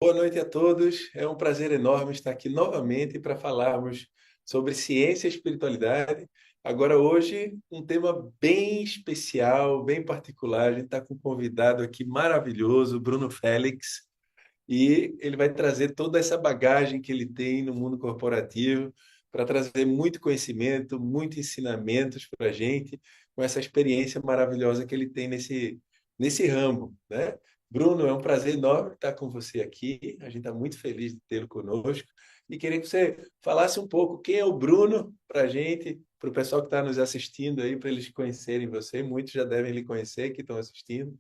Boa noite a todos. É um prazer enorme estar aqui novamente para falarmos sobre ciência e espiritualidade. Agora, hoje, um tema bem especial, bem particular. A gente está com um convidado aqui maravilhoso, Bruno Félix, e ele vai trazer toda essa bagagem que ele tem no mundo corporativo para trazer muito conhecimento, muitos ensinamentos para a gente, com essa experiência maravilhosa que ele tem nesse ramo, né? Bruno, é um prazer enorme estar com você aqui. A gente está muito feliz de tê-lo conosco e queria que você falasse um pouco quem é o Bruno para a gente, para o pessoal que está nos assistindo aí, para eles conhecerem você. Muitos já devem lhe conhecer que estão assistindo.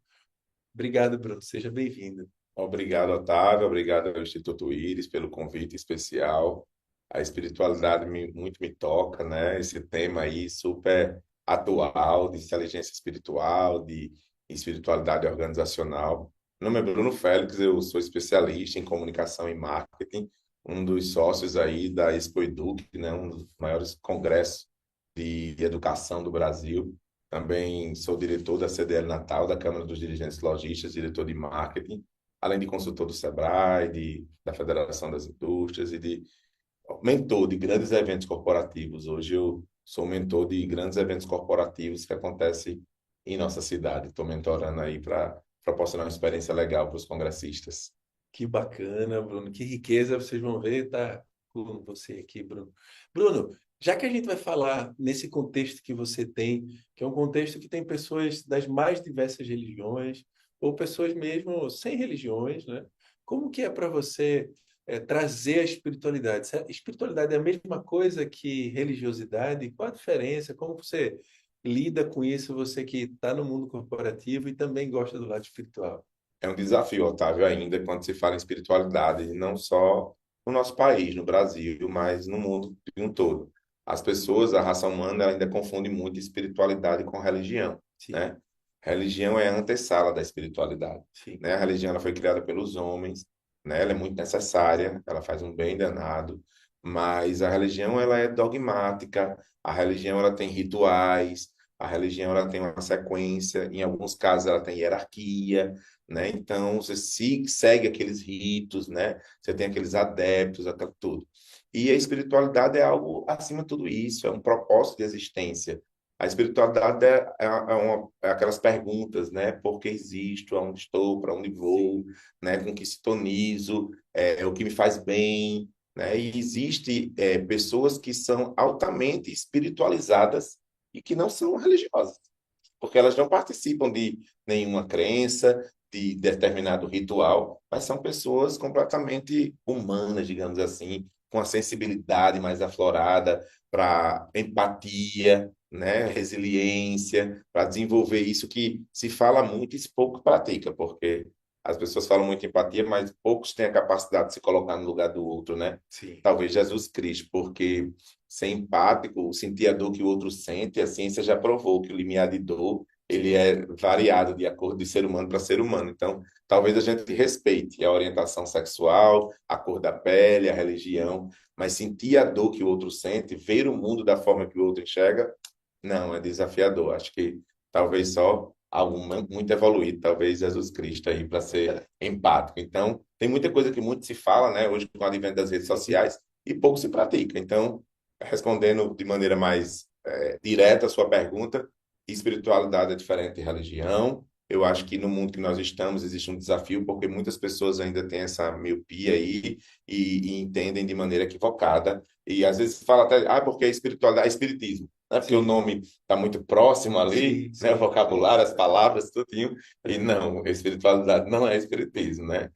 Obrigado, Bruno. Seja bem-vindo. Obrigado, Otávio. Obrigado ao Instituto Íris pelo convite especial. A espiritualidade muito me toca, né? Esse tema aí super atual de inteligência espiritual, de espiritualidade organizacional. Meu nome é Bruno Félix, eu sou especialista em comunicação e marketing, um dos sócios aí da Expo Educ, né? Um dos maiores congressos de educação do Brasil. Também sou diretor da CDL Natal, da Câmara dos Dirigentes Lojistas, diretor de marketing, além de consultor do Sebrae, da Federação das Indústrias e de mentor de grandes eventos corporativos. Hoje eu sou mentor de grandes eventos corporativos que acontecem em nossa cidade. Estou mentorando aí para proporcionar uma experiência legal para os congressistas. Que bacana, Bruno. Que riqueza vocês vão ver, tá com você aqui, Bruno. Bruno, já que a gente vai falar nesse contexto que você tem, que é um contexto que tem pessoas das mais diversas religiões, ou pessoas mesmo sem religiões, né? Como que é para você trazer a espiritualidade? Se a espiritualidade é a mesma coisa que religiosidade? Qual a diferença? Como você lida com isso, você que está no mundo corporativo e também gosta do lado espiritual? É um desafio, Otávio, ainda quando se fala em espiritualidade, não só no nosso país, no Brasil, mas no mundo de um todo. As pessoas, a raça humana, ainda confunde muito espiritualidade com religião, Sim, né? Religião é a antessala da espiritualidade, sim. né? A religião ela foi criada pelos homens, né? Ela é muito necessária, ela faz um bem danado, mas a religião ela é dogmática, a religião ela tem rituais, a religião ela tem uma sequência, em alguns casos ela tem hierarquia, né? Então, você segue aqueles ritos, né? Você tem aqueles adeptos, aquilo tudo. E a espiritualidade é algo acima de tudo isso, é um propósito de existência. A espiritualidade é aquelas perguntas, né? Por que existo? Aonde estou? Para onde vou? Sim, Né? Com que sintonizo? O que me faz bem? Né? E existe pessoas que são altamente espiritualizadas e que não são religiosas porque elas não participam de nenhuma crença, de determinado ritual, mas são pessoas completamente humanas, digamos assim, com a sensibilidade mais aflorada para empatia, né, resiliência, para desenvolver isso que se fala muito e se pouco pratica, porque as pessoas falam muito em empatia, mas poucos têm a capacidade de se colocar no lugar do outro, né? sim. Talvez Jesus Cristo, porque ser empático, sentir a dor que o outro sente, a ciência já provou que o limiar de dor ele é variado de acordo de ser humano para ser humano. Então, talvez a gente respeite a orientação sexual, a cor da pele, a religião, mas sentir a dor que o outro sente, ver o mundo da forma que o outro enxerga, não, é desafiador. Acho que talvez só algo muito evoluído, talvez Jesus Cristo aí para ser empático. Então, tem muita coisa que muito se fala, né, hoje com o advento das redes sociais e pouco se pratica. Então, respondendo de maneira mais direta a sua pergunta, espiritualidade é diferente de religião. Eu acho que no mundo que nós estamos existe um desafio, porque muitas pessoas ainda têm essa miopia aí e entendem de maneira equivocada. E às vezes fala até, porque é espiritualidade, é espiritismo, né? Porque o Sim, nome está muito próximo ali, sim, né? O sim. vocabulário, as palavras, tudinho. E É, não, espiritualidade não é espiritismo, né?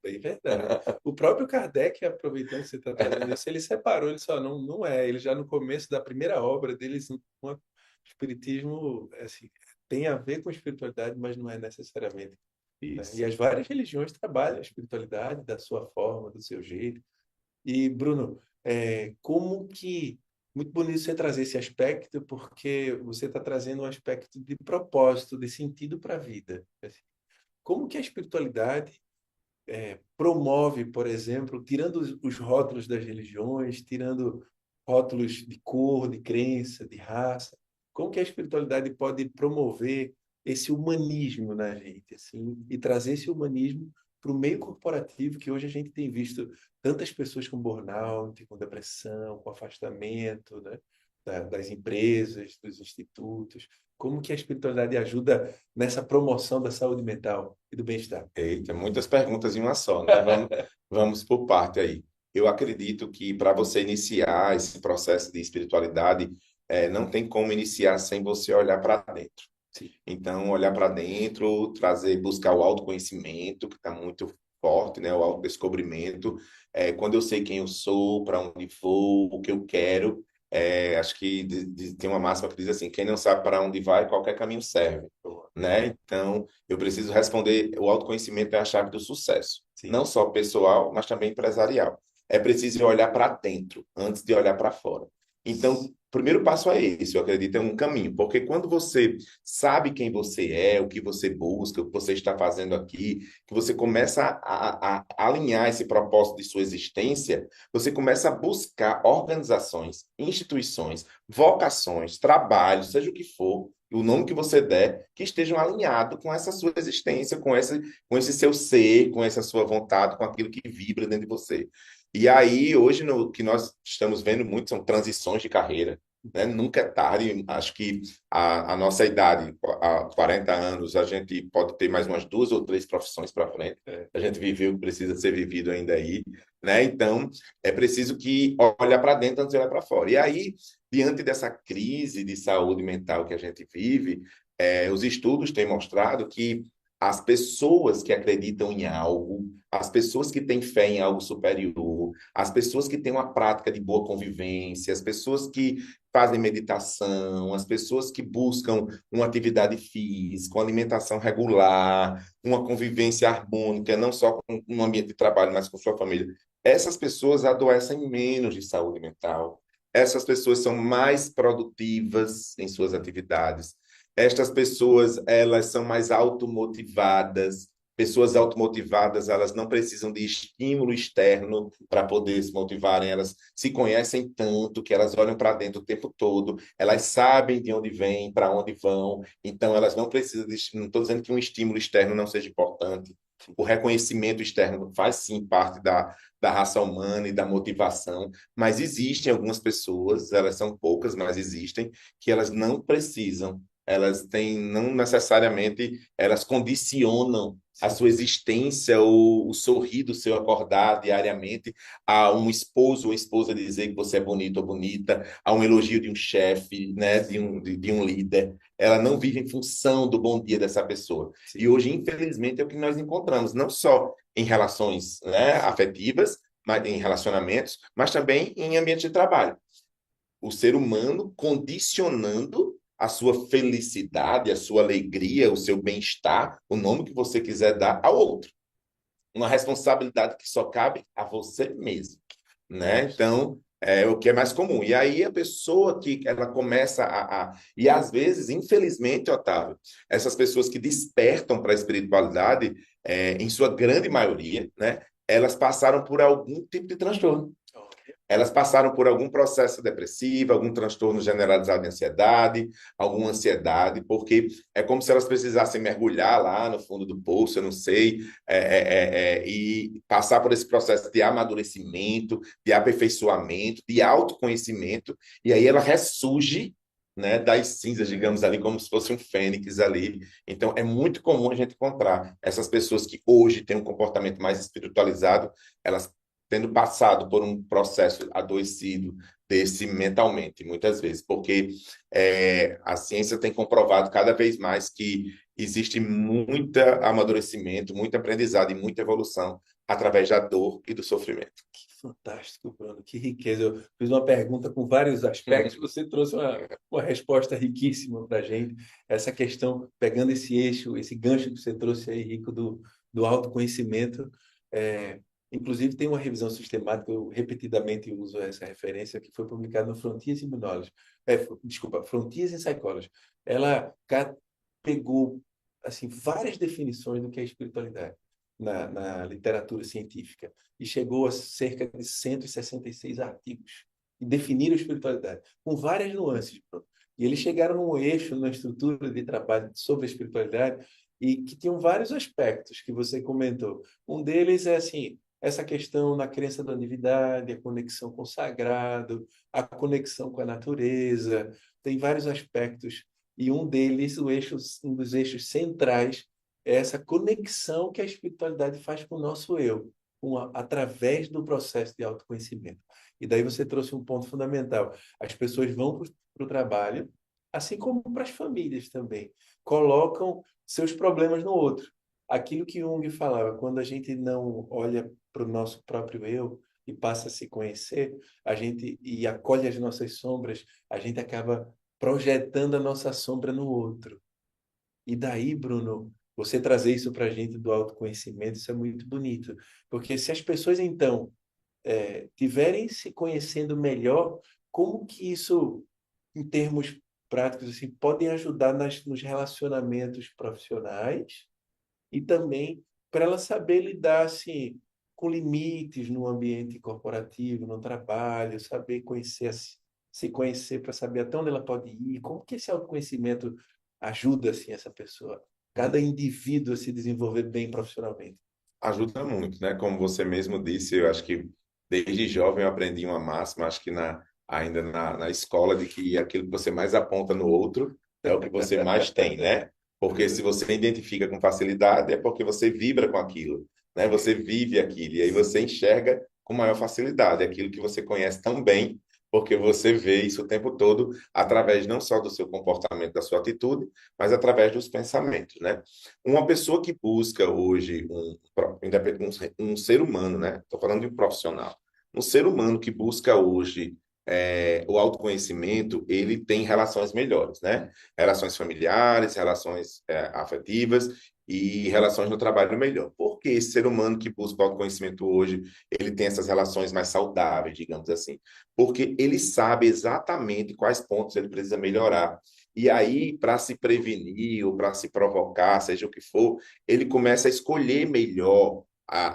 bem verdade. O próprio Kardec, aproveitando que você está trazendo isso, ele separou, ele só não é. Ele já no começo da primeira obra dele, assim, o espiritismo assim, tem a ver com espiritualidade, mas não é necessariamente. Né? E Isso. as várias religiões trabalham a espiritualidade da sua forma, do seu jeito. E, Bruno, como que. Muito bonito você trazer esse aspecto, porque você está trazendo um aspecto de propósito, de sentido para a vida. Assim, como que a espiritualidade promove, por exemplo, tirando os rótulos das religiões, tirando rótulos de cor, de crença, de raça, como que a espiritualidade pode promover esse humanismo na gente, assim, e trazer esse humanismo para o meio corporativo, que hoje a gente tem visto tantas pessoas com burnout, com depressão, com afastamento, né, das empresas, dos institutos. Como que a espiritualidade ajuda nessa promoção da saúde mental e do bem-estar? Eita, muitas perguntas em uma só, né? Vamos por parte aí. Eu acredito que para você iniciar esse processo de espiritualidade, não tem como iniciar sem você olhar para dentro. Sim. Então, olhar para dentro, buscar o autoconhecimento, que está muito forte, né? O autodescobrimento. Quando eu sei quem eu sou, para onde vou, o que eu quero, acho que tem uma máxima que diz assim: quem não sabe para onde vai, qualquer caminho serve, né? Então, eu preciso responder. O autoconhecimento é a chave do sucesso, Sim. não só pessoal, mas também empresarial. É preciso olhar para dentro antes de olhar para fora. Então, o primeiro passo é esse, eu acredito, é um caminho, porque quando você sabe quem você é, o que você busca, o que você está fazendo aqui, que você começa a alinhar esse propósito de sua existência, você começa a buscar organizações, instituições, vocações, trabalhos, seja o que for, o nome que você der, que estejam alinhados com essa sua existência, com esse seu ser, com essa sua vontade, com aquilo que vibra dentro de você. E aí, hoje, o que nós estamos vendo muito são transições de carreira, né? Nunca é tarde. Acho que a nossa idade, há 40 anos, a gente pode ter mais umas 2 ou 3 profissões para frente. A gente viveu o que precisa ser vivido ainda aí, né? Então, é preciso que olhar para dentro antes de olhar para fora. E aí, diante dessa crise de saúde mental que a gente vive, os estudos têm mostrado que as pessoas que acreditam em algo, as pessoas que têm fé em algo superior, as pessoas que têm uma prática de boa convivência, as pessoas que fazem meditação, as pessoas que buscam uma atividade física, uma alimentação regular, uma convivência harmônica, não só com um ambiente de trabalho, mas com sua família. Essas pessoas adoecem menos de saúde mental. Essas pessoas são mais produtivas em suas atividades. Estas pessoas, elas são mais automotivadas. Pessoas automotivadas, elas não precisam de estímulo externo para poder se motivarem. Elas se conhecem tanto que elas olham para dentro o tempo todo. Elas sabem de onde vêm, para onde vão. Então, elas não precisam de estímulo. Não estou dizendo que um estímulo externo não seja importante. O reconhecimento externo faz sim parte da raça humana e da motivação, mas existem algumas pessoas, elas são poucas, mas existem, que elas não precisam, elas têm, não necessariamente, elas condicionam a sua existência, o sorrir do seu acordar diariamente, a um esposo ou esposa dizer que você é bonito ou bonita, a um elogio de um chefe, né, de um líder. Ela não vive em função do bom dia dessa pessoa. Sim. E hoje, infelizmente, é o que nós encontramos, não só em relações, né, afetivas, mas em relacionamentos, mas também em ambiente de trabalho. O ser humano condicionando a sua felicidade, a sua alegria, o seu bem-estar, o nome que você quiser dar ao outro. Uma responsabilidade que só cabe a você mesmo, né? Então, é o que é mais comum. E aí a pessoa que ela começa e às vezes, infelizmente, Otávio, essas pessoas que despertam para a espiritualidade, em sua grande maioria, né? Elas passaram por algum tipo de transtorno. Elas passaram por algum processo depressivo, algum transtorno generalizado de ansiedade, alguma ansiedade, porque é como se elas precisassem mergulhar lá no fundo do poço, eu não sei, e passar por esse processo de amadurecimento, de aperfeiçoamento, de autoconhecimento, e aí ela ressurge, né, das cinzas, digamos ali, como se fosse um fênix ali. Então, é muito comum a gente encontrar essas pessoas que hoje têm um comportamento mais espiritualizado, elas tendo passado por um processo adoecido desse mentalmente, muitas vezes, porque a ciência tem comprovado cada vez mais que existe muito amadurecimento, muito aprendizado e muita evolução através da dor e do sofrimento. Que fantástico, Bruno, que riqueza. Eu fiz uma pergunta com vários aspectos, você trouxe uma resposta riquíssima para a gente. Essa questão, pegando esse eixo, esse gancho que você trouxe aí, Rico, do autoconhecimento. É, inclusive, tem uma revisão sistemática, eu repetidamente uso essa referência, que foi publicada no Frontiers in Knowledge. Desculpa, Frontiers in Psychology. Ela pegou assim, várias definições do que é espiritualidade na literatura científica e chegou a cerca de 166 artigos e definiram a espiritualidade, com várias nuances. Pronto. E eles chegaram num eixo, numa estrutura de trabalho sobre a espiritualidade e que tinham vários aspectos que você comentou. Um deles é assim, essa questão na crença da divindade, a conexão com o sagrado, a conexão com a natureza, tem vários aspectos, e um deles, um dos eixos centrais, é essa conexão que a espiritualidade faz com o nosso eu, através do processo de autoconhecimento. E daí você trouxe um ponto fundamental. As pessoas vão para o trabalho, assim como para as famílias também, colocam seus problemas no outro. Aquilo que Jung falava, quando a gente não olha para o nosso próprio eu e passa a se conhecer, a gente e acolhe as nossas sombras, a gente acaba projetando a nossa sombra no outro. E daí, Bruno, você trazer isso para a gente do autoconhecimento, isso é muito bonito. Porque se as pessoas, então, tiverem se conhecendo melhor, como que isso, em termos práticos, assim, podem ajudar nos relacionamentos profissionais e também para ela saber lidar assim, com limites no ambiente corporativo, no trabalho, saber conhecer, se conhecer para saber até onde ela pode ir, como que esse autoconhecimento ajuda assim, essa pessoa, cada indivíduo a se desenvolver bem profissionalmente. Ajuda muito, né? Como você mesmo disse, eu acho que desde jovem eu aprendi uma máxima, acho que ainda na escola, de que aquilo que você mais aponta no outro é o que você mais tem, né? Porque se você identifica com facilidade, é porque você vibra com aquilo, né? Você vive aquilo, e aí você enxerga com maior facilidade aquilo que você conhece tão bem, porque você vê isso o tempo todo através não só do seu comportamento, da sua atitude, mas através dos pensamentos, né? Uma pessoa que busca hoje um ser humano, né? Estou falando de um profissional. Um ser humano que busca hoje o autoconhecimento, ele tem relações melhores, né? Relações familiares, relações afetivas e relações no trabalho melhor. Por que esse ser humano que busca o autoconhecimento hoje, ele tem essas relações mais saudáveis, digamos assim? Porque ele sabe exatamente quais pontos ele precisa melhorar. E aí, para se prevenir ou para se provocar, seja o que for, ele começa a escolher melhor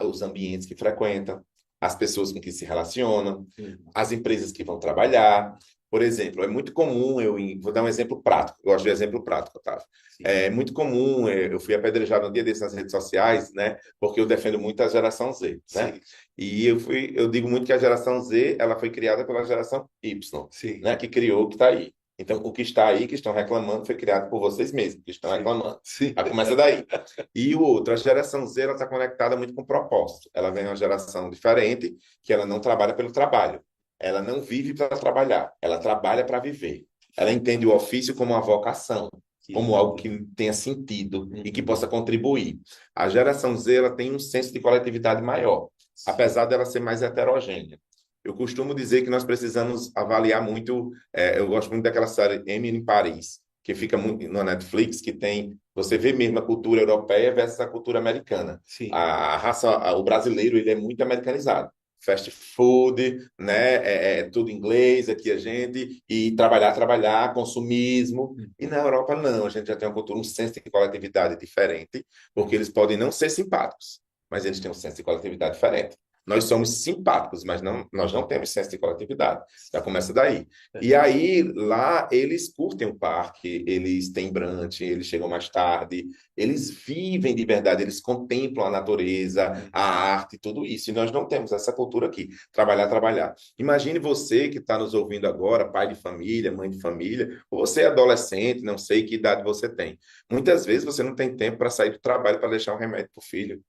os ambientes que frequenta, as pessoas com que se relacionam, Sim, as empresas que vão trabalhar. Por exemplo, é muito comum, vou dar um exemplo prático, eu gosto de exemplo prático, Otávio. sim, É muito comum, eu fui apedrejado um dia desses nas redes sociais, né? Porque eu defendo muito a geração Z, né? sim, E eu digo muito que a geração Z, ela foi criada pela geração Y, sim, né? Que criou o que está aí. Então, o que está aí, que estão reclamando, foi criado por vocês mesmos, que estão sim, reclamando. sim, A começa daí. E o outro, a geração Z, ela está conectada muito com propósito. Ela vem uma geração diferente, que ela não trabalha pelo trabalho. Ela não vive para trabalhar, ela trabalha para viver. Ela entende o ofício como uma vocação, que como algo lindo. que tenha sentido e que Uhum. possa contribuir. A geração Z, ela tem um senso de coletividade maior, Sim, apesar dela ser mais heterogênea. Eu costumo dizer que nós precisamos avaliar muito. Eu gosto muito daquela série Emily em Paris, que fica muito na Netflix, que tem. Você vê mesmo a cultura europeia versus a cultura americana. sim, A raça, o brasileiro, ele é muito americanizado. Fast food, né? É tudo inglês aqui a gente, e trabalhar, trabalhar, consumismo. E na Europa, não, a gente já tem uma cultura, um senso de coletividade diferente, porque eles podem não ser simpáticos, mas eles têm um senso de coletividade diferente. Nós somos simpáticos, mas nós não temos senso de coletividade. Já começa daí. E verdade. aí, lá, eles curtem o parque, eles têm brunch, eles chegam mais tarde, eles vivem de verdade, eles contemplam a natureza, a Uhum. arte, tudo isso. E nós não temos essa cultura aqui. Trabalhar, trabalhar. Imagine você que está nos ouvindo agora, pai de família, mãe de família, ou você é adolescente, não sei que idade você tem. Muitas vezes você não tem tempo para sair do trabalho para deixar um remédio para o filho.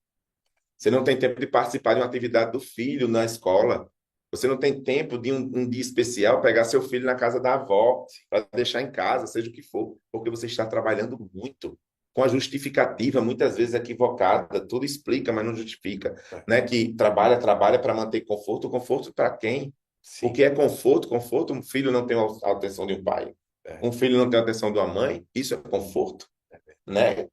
Você não tem tempo de participar de uma atividade do filho na escola. Você não tem tempo de um dia especial pegar seu filho na casa da avó, para deixar em casa, seja o que for, porque você está trabalhando muito, com a justificativa, muitas vezes equivocada. Tudo explica, mas não justifica. É, Né? Que trabalha, trabalha para manter conforto. Conforto para quem? O que sim, é conforto? Conforto, um filho não tem a atenção de um pai. é, Um filho não tem a atenção de uma mãe. Isso é conforto, né?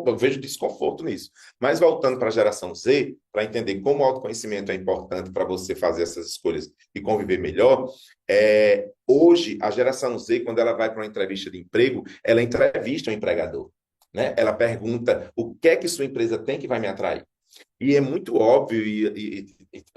Eu vejo desconforto nisso. Mas voltando para a geração Z, para entender como o autoconhecimento é importante para você fazer essas escolhas e conviver melhor, hoje a geração Z, quando ela vai para uma entrevista de emprego, ela entrevista o empregador, né? Ela pergunta o que é que sua empresa tem que vai me atrair. E é muito óbvio,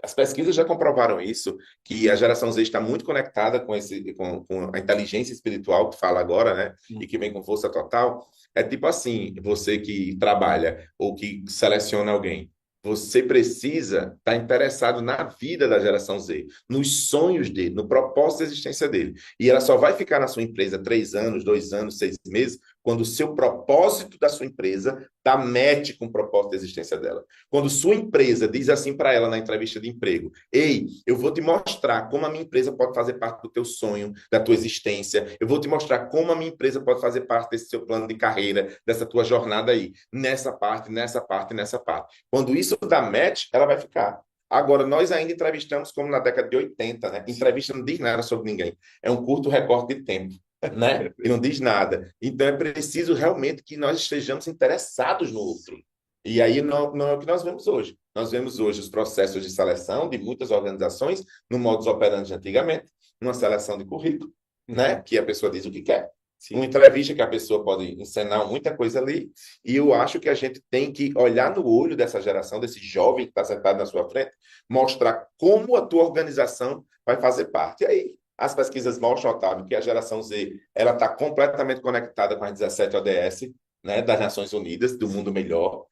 As pesquisas já comprovaram isso, que a geração Z está muito conectada com a inteligência espiritual que fala agora, né? E que vem com força total. É tipo assim, você que trabalha ou que seleciona alguém, você precisa estar interessado na vida da geração Z, nos sonhos dele, no propósito da existência dele. E ela só vai ficar na sua empresa 3 anos, 2 anos, 6 meses, quando o seu propósito da sua empresa dá match com o propósito da existência dela. Quando sua empresa diz assim para ela na entrevista de emprego: ei, eu vou te mostrar como a minha empresa pode fazer parte do teu sonho, da tua existência. Eu vou te mostrar como a minha empresa pode fazer parte desse seu plano de carreira, dessa tua jornada aí, nessa parte, nessa parte, nessa parte. Quando isso dá match, ela vai ficar. Agora, nós ainda entrevistamos como na década de 80, né? Entrevista não diz nada sobre ninguém. É um curto recorte de tempo, né? E não diz nada. Então, é preciso realmente que nós estejamos interessados no outro. E aí não é o que nós vemos hoje. Nós vemos hoje os processos de seleção de muitas organizações no modus operandi de antigamente, numa seleção de currículo, né? Que a pessoa diz o que quer. Uma Sim. entrevista que a pessoa pode ensinar muita coisa ali. E eu acho que a gente tem que olhar no olho dessa geração, desse jovem que está sentado na sua frente, mostrar como a tua organização vai fazer parte. E aí, as pesquisas mostram, Otávio, que a geração Z ela está completamente conectada com as 17 ODS, né, das Nações Unidas, do mundo melhor.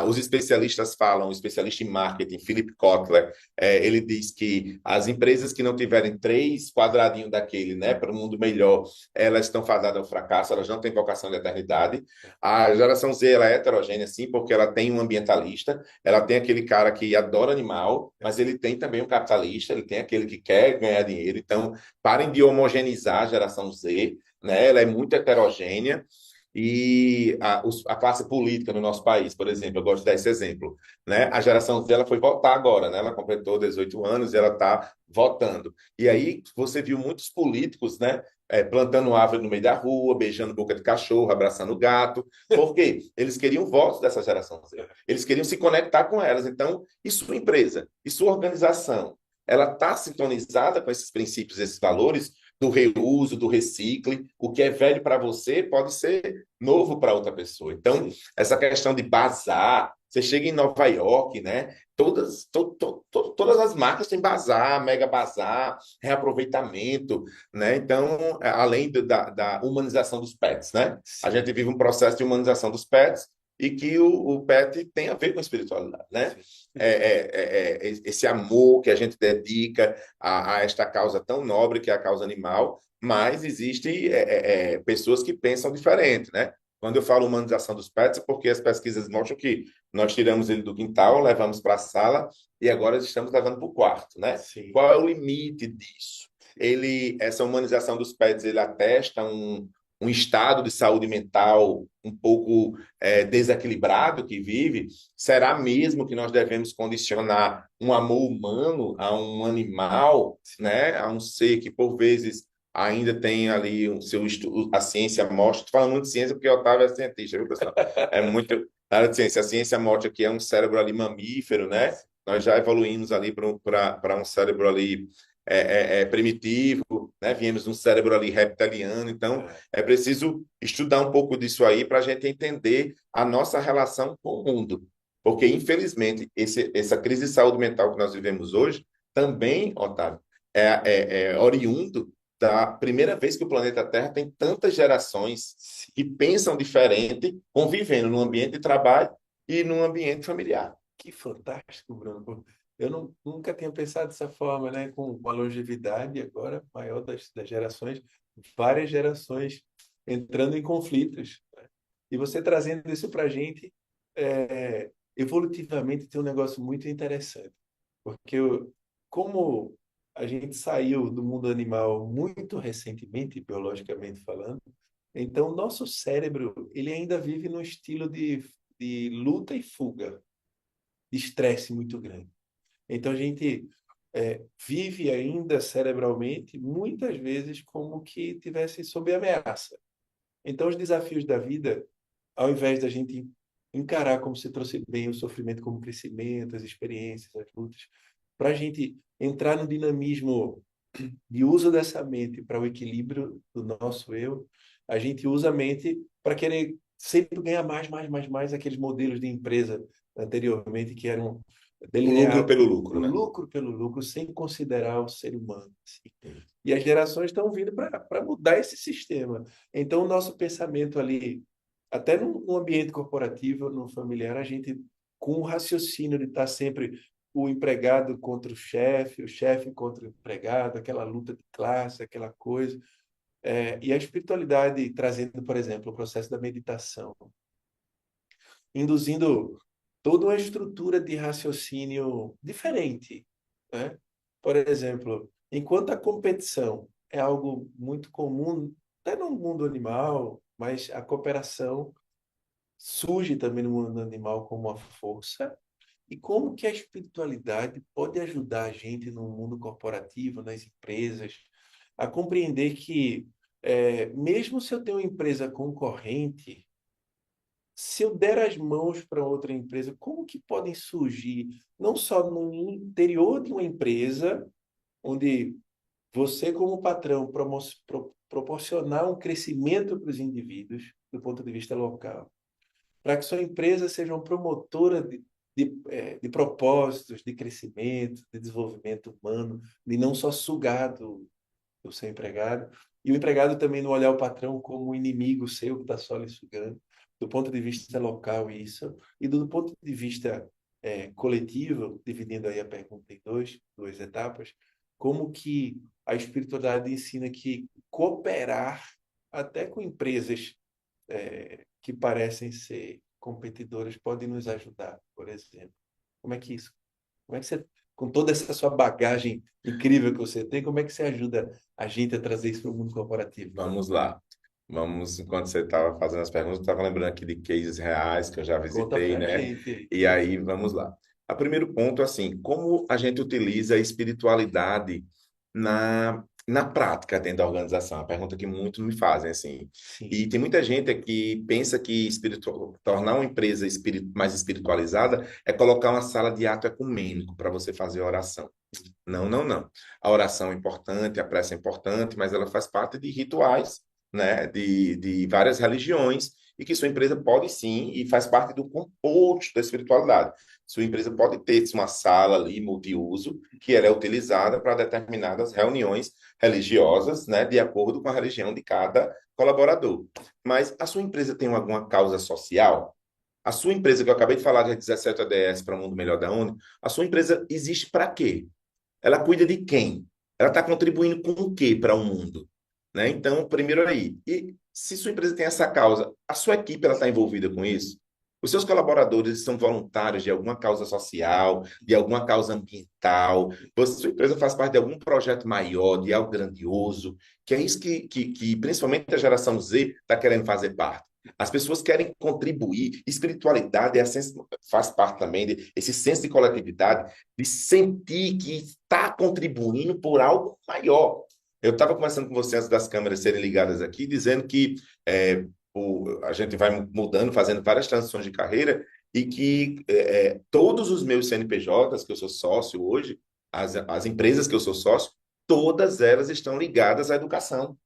Os especialistas falam, o especialista em marketing, Philip Kotler, ele diz que as empresas que não tiverem 3 quadradinhos daquele, né, para o mundo melhor, elas estão fadadas ao fracasso, elas não têm vocação de eternidade. A geração Z ela é heterogênea, sim, porque ela tem um ambientalista, ela tem aquele cara que adora animal, mas ele tem também um capitalista, ele tem aquele que quer ganhar dinheiro. Então, parem de homogeneizar a geração Z, né? Ela é muito heterogênea. E a classe política no nosso país, por exemplo, eu gosto de dar esse exemplo, né? A geração dela foi votar agora, né? Ela completou 18 anos e ela está votando. E aí você viu muitos políticos, né? Plantando árvore no meio da rua, beijando boca de cachorro, abraçando gato. Por quê? Eles queriam votos dessa geração Z. Eles queriam se conectar com elas. Então, e sua empresa, e sua organização, ela está sintonizada com esses princípios, esses valores do reuso, do recicle. O que é velho para você pode ser novo para outra pessoa. Então, essa questão de bazar, você chega em Nova York, né? Todas as marcas têm bazar, mega bazar, reaproveitamento, né? Então, além da humanização dos pets, né? A Sim. gente vive um processo de humanização dos pets e que o pet tem a ver com a espiritualidade, né? Esse amor que a gente dedica a esta causa tão nobre que é a causa animal, mas existe pessoas que pensam diferente, né? Quando eu falo humanização dos pets, é porque as pesquisas mostram que nós tiramos ele do quintal, levamos para a sala e agora estamos levando para o quarto, né? Sim. Qual é o limite disso? Essa humanização dos pets, ele atesta um estado de saúde mental um pouco desequilibrado que vive. Será mesmo que nós devemos condicionar um amor humano a um animal, né? A um ser que, por vezes, ainda tem ali o seu estudo, a ciência mostra, estou falando muito de ciência porque o Otávio é cientista, viu, pessoal? É muito na área de ciência. A ciência mostra que é um cérebro ali mamífero, né? Nós já evoluímos ali para um cérebro ali primitivo, né? Viemos de um cérebro ali reptiliano, então é preciso estudar um pouco disso aí para a gente entender a nossa relação com o mundo. Porque, infelizmente, essa crise de saúde mental que nós vivemos hoje também, Otávio, é oriundo da primeira vez que o planeta Terra tem tantas gerações que pensam diferente, convivendo num ambiente de trabalho e num ambiente familiar. Que fantástico, Bruno. Eu nunca tinha pensado dessa forma, né? Com a longevidade agora maior das gerações, várias gerações entrando em conflitos. E você trazendo isso para a gente, evolutivamente tem um negócio muito interessante. Porque como a gente saiu do mundo animal muito recentemente, biologicamente falando, então nosso cérebro ele ainda vive num estilo de luta e fuga, de estresse muito grande. Então a gente vive ainda cerebralmente muitas vezes como que tivesse sob ameaça. Então os desafios da vida, ao invés da gente encarar, como você trouxe bem, o sofrimento como crescimento, as experiências, as lutas, para a gente entrar no dinamismo de uso dessa mente para o equilíbrio do nosso eu, a gente usa a mente para querer sempre ganhar mais, mais, mais, mais aqueles modelos de empresa anteriormente que eram O lucro delinear pelo lucro, o né? lucro pelo lucro sem considerar o ser humano, assim. E as gerações estão vindo para mudar esse sistema. Então, o nosso pensamento ali, até no ambiente corporativo, no familiar, a gente, com o raciocínio de estar sempre o empregado contra o chefe contra o empregado, aquela luta de classe, aquela coisa. E a espiritualidade trazendo, por exemplo, o processo da meditação, induzindo toda uma estrutura de raciocínio diferente, né? Por exemplo, enquanto a competição é algo muito comum, até no mundo animal, mas a cooperação surge também no mundo animal como uma força. E como que a espiritualidade pode ajudar a gente no mundo corporativo, nas empresas, a compreender que, mesmo se eu tenho uma empresa concorrente, se eu der as mãos para outra empresa, como que podem surgir, não só no interior de uma empresa, onde você, como patrão, proporcionar um crescimento para os indivíduos, do ponto de vista local, para que sua empresa seja uma promotora de propósitos, de crescimento, de desenvolvimento humano, de não só sugar do seu empregado, e o empregado também não olhar o patrão como um inimigo seu que está só lhe sugando, do ponto de vista local isso, e do ponto de vista coletivo, dividindo aí a pergunta em duas etapas, como que a espiritualidade ensina que cooperar até com empresas que parecem ser competidoras pode nos ajudar, por exemplo. Como é que isso? Como é que você, com toda essa sua bagagem incrível que você tem, como é que você ajuda a gente a trazer isso para o mundo corporativo? Vamos lá. Enquanto você estava fazendo as perguntas, eu estava lembrando aqui de cases reais que eu já Conta visitei, para a né? gente. E aí, vamos lá. O primeiro ponto, assim, como a gente utiliza a espiritualidade na prática dentro da organização? A pergunta que muitos me fazem, assim. Sim. E tem muita gente que pensa que tornar uma empresa mais espiritualizada é colocar uma sala de ato ecumênico para você fazer oração. Não, não, não. A oração é importante, a prece é importante, mas ela faz parte de rituais, né, de várias religiões, e que sua empresa pode sim, e faz parte do composto da espiritualidade. Sua empresa pode ter uma sala ali multiuso, que ela é utilizada para determinadas reuniões religiosas, né, de acordo com a religião de cada colaborador. Mas a sua empresa tem alguma causa social? A sua empresa, que eu acabei de falar, de 17 ODS para um mundo melhor da ONU, a sua empresa existe para quê? Ela cuida de quem? Ela está contribuindo com o quê para o mundo? Né? Então, primeiro aí. E se sua empresa tem essa causa, a sua equipe ela está envolvida com isso? Os seus colaboradores são voluntários de alguma causa social, de alguma causa ambiental? Sua empresa faz parte de algum projeto maior, de algo grandioso? Que é isso que principalmente a geração Z está querendo fazer parte. As pessoas querem contribuir. Espiritualidade faz parte também desse senso de coletividade, de sentir que está contribuindo por algo maior. Eu estava conversando com você antes das câmeras serem ligadas aqui, dizendo que a gente vai mudando, fazendo várias transições de carreira e que todos os meus CNPJs, que eu sou sócio hoje, as empresas que eu sou sócio, todas elas estão ligadas à educação.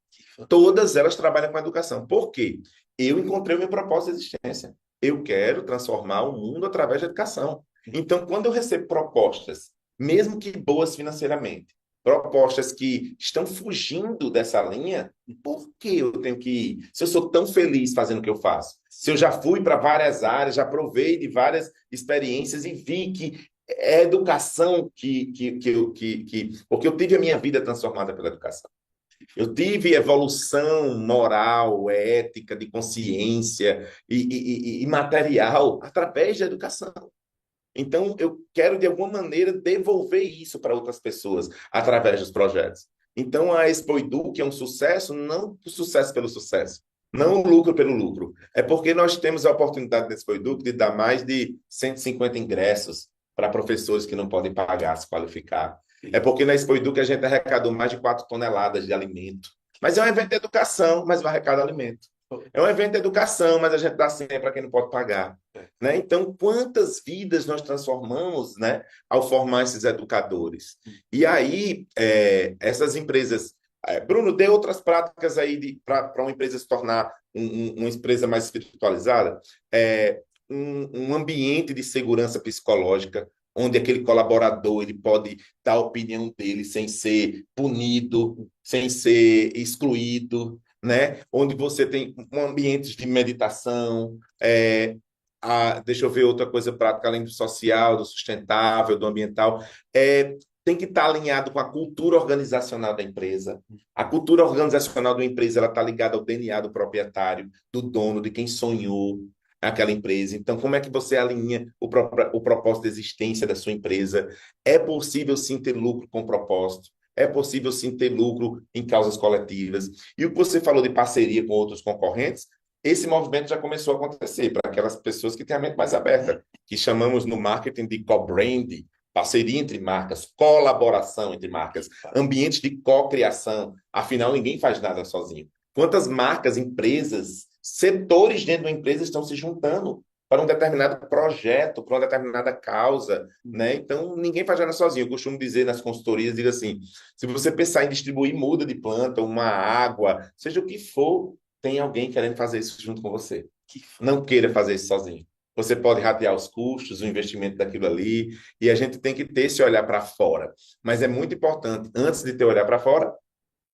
Todas elas trabalham com a educação. Por quê? Eu encontrei o meu propósito de existência. Eu quero transformar o mundo através da educação. Então, quando eu recebo propostas, mesmo que boas financeiramente, propostas que estão fugindo dessa linha, por que eu tenho que ir? Se eu sou tão feliz fazendo o que eu faço, se eu já fui para várias áreas, já provei de várias experiências e vi que é educação porque eu tive a minha vida transformada pela educação. Eu tive evolução moral, ética, de consciência e material através da educação. Então, eu quero, de alguma maneira, devolver isso para outras pessoas através dos projetos. Então, a Expo Edu, que é um sucesso, não o sucesso pelo sucesso, não o lucro pelo lucro. É porque nós temos a oportunidade da Expo Edu de dar mais de 150 ingressos para professores que não podem pagar, se qualificar. É porque na Expo Edu que a gente arrecadou mais de 4 toneladas de alimento. Mas é um evento de educação, mas vai arrecadar alimento. É um evento de educação, mas a gente dá sempre para quem não pode pagar. Né? Então, quantas vidas nós transformamos, né, ao formar esses educadores? E aí, essas empresas... Bruno, dê outras práticas aí para uma empresa se tornar uma empresa mais espiritualizada. Um ambiente de segurança psicológica onde aquele colaborador ele pode dar a opinião dele sem ser punido, sem ser excluído, né? Onde você tem um ambiente de meditação, deixa eu ver outra coisa prática, além do social, do sustentável, do ambiental, tem que estar alinhado com a cultura organizacional da empresa. A cultura organizacional da empresa ela está ligada ao DNA do proprietário, do dono, de quem sonhou aquela empresa. Então, como é que você alinha o propósito de existência da sua empresa? É possível sim ter lucro com propósito. É possível sim ter lucro em causas coletivas. E o que você falou de parceria com outros concorrentes, esse movimento já começou a acontecer para aquelas pessoas que têm a mente mais aberta, que chamamos no marketing de co-branding, parceria entre marcas, colaboração entre marcas, ambientes de co-criação. Afinal, ninguém faz nada sozinho. Quantas marcas, empresas, setores dentro da empresa estão se juntando para um determinado projeto, para uma determinada causa, né? Então, ninguém faz nada sozinho. Eu costumo dizer nas consultorias, digo assim, se você pensar em distribuir muda de planta, uma água, seja o que for, tem alguém querendo fazer isso junto com você. Não queira fazer isso sozinho. Você pode ratear os custos, o investimento daquilo ali, e a gente tem que ter esse olhar para fora. Mas é muito importante, antes de ter olhar para fora,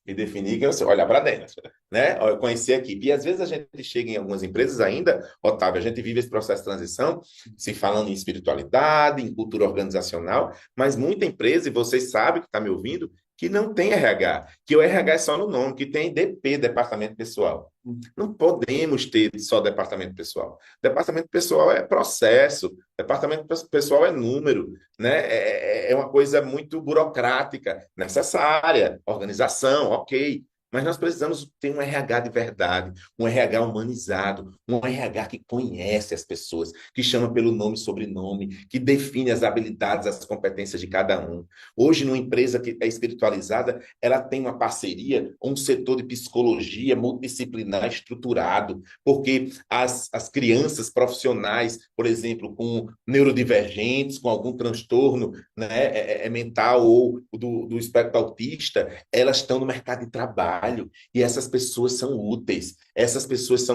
e definir quem você olhar para dentro, né? Conhecer a equipe. E às vezes a gente chega em algumas empresas ainda, Otávio, a gente vive esse processo de transição, se falando em espiritualidade, em cultura organizacional, mas muita empresa, e vocês sabem que está me ouvindo, que não tem RH, que o RH é só no nome, que tem DP, Departamento Pessoal. Não podemos ter só departamento pessoal. Departamento pessoal é processo, departamento pessoal é número, né? É uma coisa muito burocrática, necessária, organização, ok. Mas nós precisamos ter um RH de verdade, um RH humanizado, um RH que conhece as pessoas, que chama pelo nome e sobrenome, que define as habilidades, as competências de cada um. Hoje, numa empresa que é espiritualizada, ela tem uma parceria, um setor de psicologia multidisciplinar estruturado, porque as crianças profissionais, por exemplo, com neurodivergentes, com algum transtorno, né, mental ou do espectro autista, elas estão no mercado de trabalho e essas pessoas são úteis, essas pessoas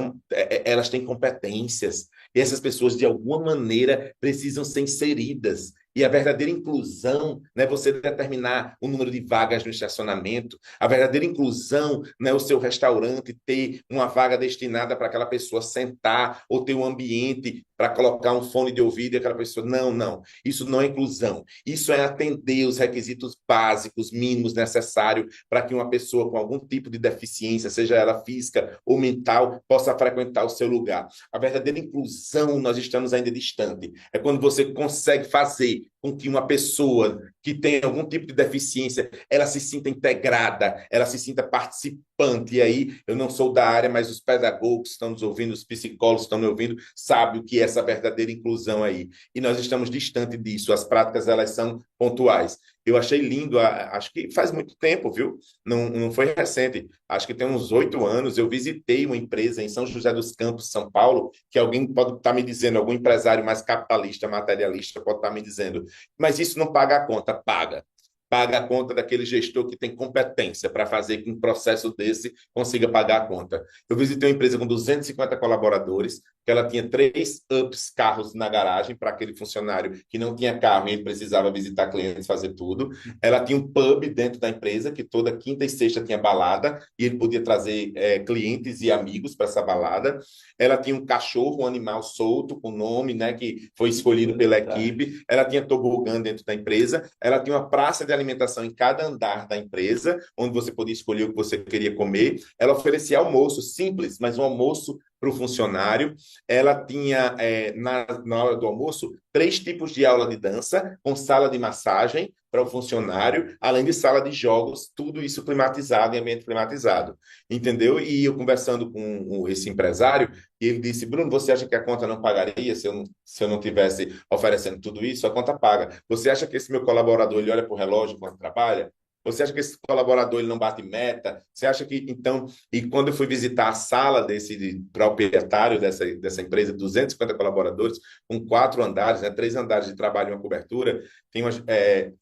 elas têm competências e essas pessoas de alguma maneira precisam ser inseridas. E a verdadeira inclusão não é você determinar o número de vagas no estacionamento. A verdadeira inclusão não é o seu restaurante ter uma vaga destinada para aquela pessoa sentar ou ter um ambiente para colocar um fone de ouvido e aquela pessoa. Não, não. Isso não é inclusão. Isso é atender os requisitos básicos, mínimos necessários para que uma pessoa com algum tipo de deficiência, seja ela física ou mental, possa frequentar o seu lugar. A verdadeira inclusão, nós estamos ainda distante. É quando você consegue fazer com que uma pessoa que tem algum tipo de deficiência, ela se sinta integrada, ela se sinta participante. E aí, eu não sou da área, mas os pedagogos que estão nos ouvindo, os psicólogos que estão me ouvindo, sabem o que é essa verdadeira inclusão aí. E nós estamos distante disso. As práticas, elas são pontuais. Eu achei lindo, acho que faz muito tempo, viu? Não foi recente, acho que tem uns 8 anos. Eu visitei uma empresa em São José dos Campos, São Paulo, que alguém pode estar me dizendo, algum empresário mais capitalista, materialista, pode estar me dizendo, mas isso não paga a conta, paga. Paga a conta daquele gestor que tem competência para fazer que um processo desse consiga pagar a conta. Eu visitei uma empresa com 250 colaboradores, que ela tinha 3 carros na garagem para aquele funcionário que não tinha carro e ele precisava visitar clientes, fazer tudo. Ela tinha um pub dentro da empresa, que toda quinta e sexta tinha balada, e ele podia trazer clientes e amigos para essa balada. Ela tinha um cachorro, um animal solto, com nome, né, que foi escolhido pela equipe. Ela tinha tobogã dentro da empresa. Ela tinha uma praça de alimentação em cada andar da empresa, onde você podia escolher o que você queria comer. Ela oferecia almoço simples, mas um almoço para o funcionário. Ela tinha, na hora do almoço, 3 tipos de aula de dança, com sala de massagem para o funcionário, além de sala de jogos, tudo isso climatizado, em ambiente climatizado. Entendeu? E eu conversando com esse empresário, ele disse, Bruno, você acha que a conta não pagaria se eu não tivesse oferecendo tudo isso? A conta paga. Você acha que esse meu colaborador, ele olha para o relógio quando trabalha? Você acha que esse colaborador ele não bate meta? Você acha que, então, e quando eu fui visitar a sala desse proprietário dessa empresa, 250 colaboradores, com 4 andares, né, 3 andares de trabalho e uma cobertura, tem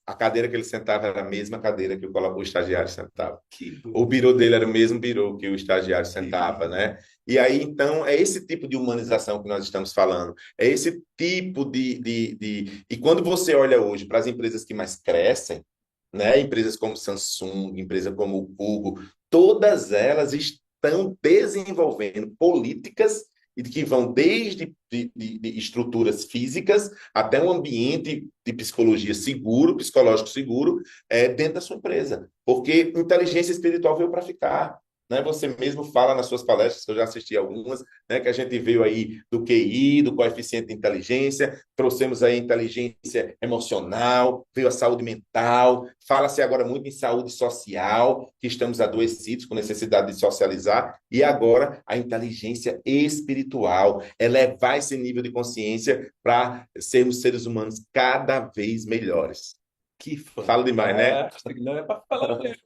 a cadeira que ele sentava era a mesma cadeira que o estagiário sentava. Que O bonito, birô dele era o mesmo birô que o estagiário que sentava, lindo. né? E aí, então, é esse tipo de humanização que nós estamos falando. É esse tipo E quando você olha hoje para as empresas que mais crescem, né? Empresas como Samsung, empresa como o Google, todas elas estão desenvolvendo políticas e que vão desde de estruturas físicas até um ambiente de psicologia seguro, psicológico seguro, dentro da sua empresa. Porque inteligência espiritual veio para ficar. Né? Você mesmo fala nas suas palestras, que eu já assisti algumas, né? Que a gente veio aí do QI, do coeficiente de inteligência, trouxemos aí a inteligência emocional, veio a saúde mental, fala-se agora muito em saúde social, que estamos adoecidos com necessidade de socializar, e agora a inteligência espiritual, elevar esse nível de consciência para sermos seres humanos cada vez melhores. Que Falo demais, né? fantástico. Não é para falar mesmo.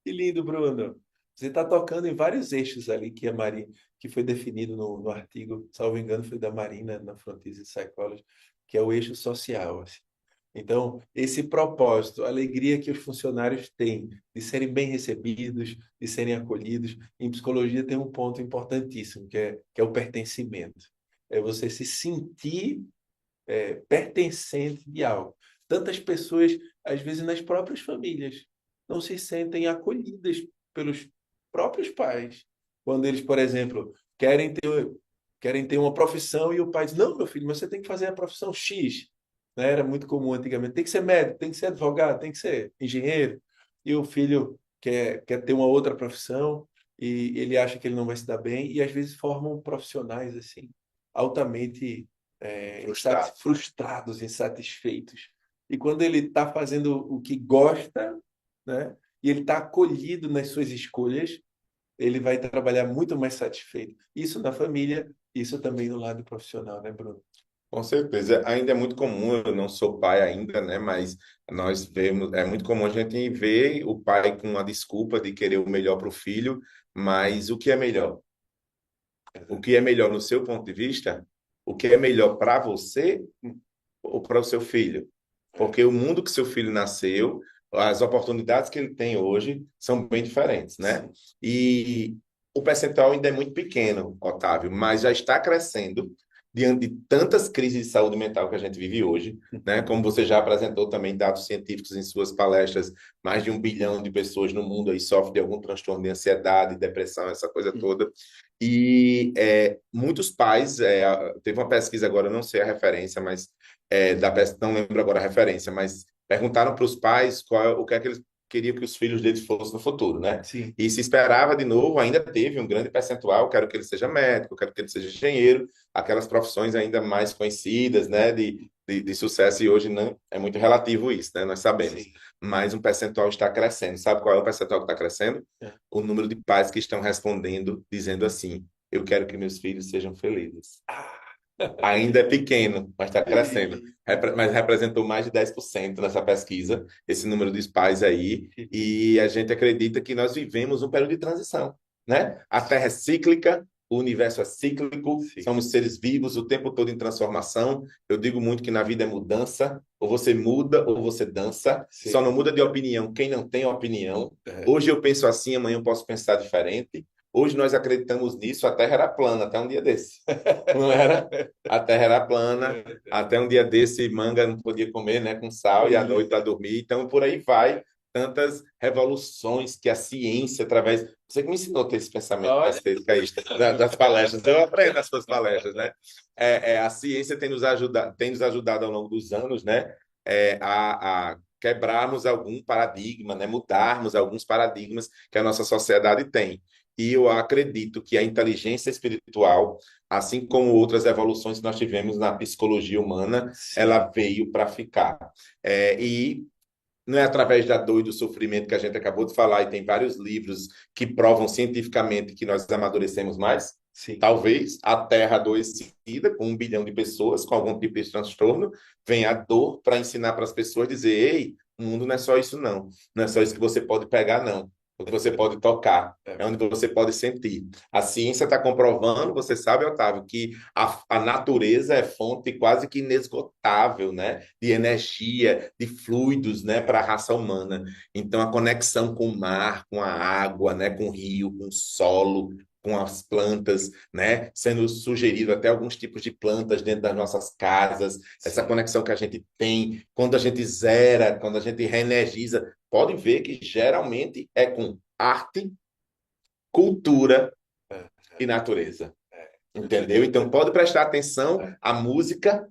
Que lindo, Bruno. Você está tocando em vários eixos ali que a Marina, que foi definido no artigo, salvo engano, foi da Marina na Frontiers Psychology, que é o eixo social, assim. Então, esse propósito, a alegria que os funcionários têm de serem bem recebidos, de serem acolhidos, em psicologia tem um ponto importantíssimo, que é o pertencimento. É você se sentir pertencente de algo. Tantas pessoas, às vezes nas próprias famílias, não se sentem acolhidas pelos próprios pais. Quando eles, por exemplo, querem ter uma profissão e o pai diz: Não, meu filho, mas você tem que fazer a profissão X. Né? Era muito comum antigamente. Tem que ser médico, tem que ser advogado, tem que ser engenheiro. E o filho quer ter uma outra profissão e ele acha que ele não vai se dar bem. E às vezes formam profissionais assim altamente Frustrado. frustrados, insatisfeitos. E quando ele está fazendo o que gosta, né, e ele está acolhido nas suas escolhas, ele vai trabalhar muito mais satisfeito. Isso na família, isso também no lado profissional, né, Bruno? Com certeza. Ainda é muito comum, eu não sou pai ainda, né? Mas nós vemos, é muito comum a gente ver o pai com a desculpa de querer o melhor para o filho, mas o que é melhor? O que é melhor no seu ponto de vista? O que é melhor para você ou para o seu filho? É, Porque o mundo que seu filho nasceu, as oportunidades que ele tem hoje são bem diferentes, né? sim. E o percentual ainda é muito pequeno, Otávio, mas já está crescendo diante de tantas crises de saúde mental que a gente vive hoje, né? Como você já apresentou também dados científicos em suas palestras, mais de 1 bilhão de pessoas no mundo aí sofrem de algum transtorno de ansiedade, depressão, essa coisa toda. E muitos pais, teve uma pesquisa agora, eu não sei a referência, mas não lembro agora a referência, mas perguntaram para os pais o que é que eles queriam que os filhos deles fossem no futuro, né? Sim. E se esperava de novo, ainda teve um grande percentual, quero que ele seja médico, quero que ele seja engenheiro, aquelas profissões ainda mais conhecidas, né, de sucesso, e hoje não é muito relativo isso, né? Nós sabemos. Sim. Mas um percentual está crescendo. Sabe qual é o percentual que está crescendo? É. O número de pais que estão respondendo, dizendo assim: eu quero que meus filhos sejam felizes. Ah, Ainda é pequeno, mas está que crescendo. lindo. Mas representou mais de 10% nessa pesquisa, esse número de pais aí. Que lindo. E a gente acredita que nós vivemos um período de transição, né? A Terra é cíclica, o universo é cíclico, Sim. somos seres vivos o tempo todo em transformação. Eu digo muito que na vida é mudança, ou você muda ou você dança. Só Sim. não muda de opinião quem não tem opinião. É. Hoje eu penso assim, amanhã eu posso pensar diferente. Hoje nós acreditamos nisso, a Terra era plana até um dia desse. Não era? A terra era plana, até um dia desse manga não podia comer, né, com sal e à noite para dormir. Então, por aí vai, tantas revoluções que a ciência, através... Você que me ensinou a ter esse pensamento mais Olha, crítico das palestras. Eu aprendo nas suas palestras, né? A ciência tem nos ajudado ao longo dos anos, né, a quebrarmos algum paradigma, né, mudarmos alguns paradigmas que a nossa sociedade tem. E eu acredito que a inteligência espiritual, assim como outras evoluções que nós tivemos na psicologia humana, sim. ela veio para ficar. E não é através da dor e do sofrimento que a gente acabou de falar, e tem vários livros que provam cientificamente que nós amadurecemos mais. Sim. Talvez a Terra adoecida, com 1 bilhão de pessoas com algum tipo de transtorno, venha a dor para ensinar para as pessoas dizer: ei, O mundo não é só isso, não. Não é só isso que você pode pegar, não. O que você pode tocar. É É onde verdade. você pode sentir. A ciência está comprovando, você sabe, Otávio, que a natureza é fonte quase que inesgotável, né? De energia, de fluidos, né? Para a raça humana. Então, a conexão com o mar, com a água, né? Com o rio, com o solo, com as plantas, né? Sendo sugerido até alguns tipos de plantas dentro das nossas casas, essa Sim. conexão que a gente tem, quando a gente zera, quando a gente reenergiza, pode ver que geralmente é com arte, cultura É, e natureza. Entendeu? perfeitamente. Então pode prestar atenção É, à música,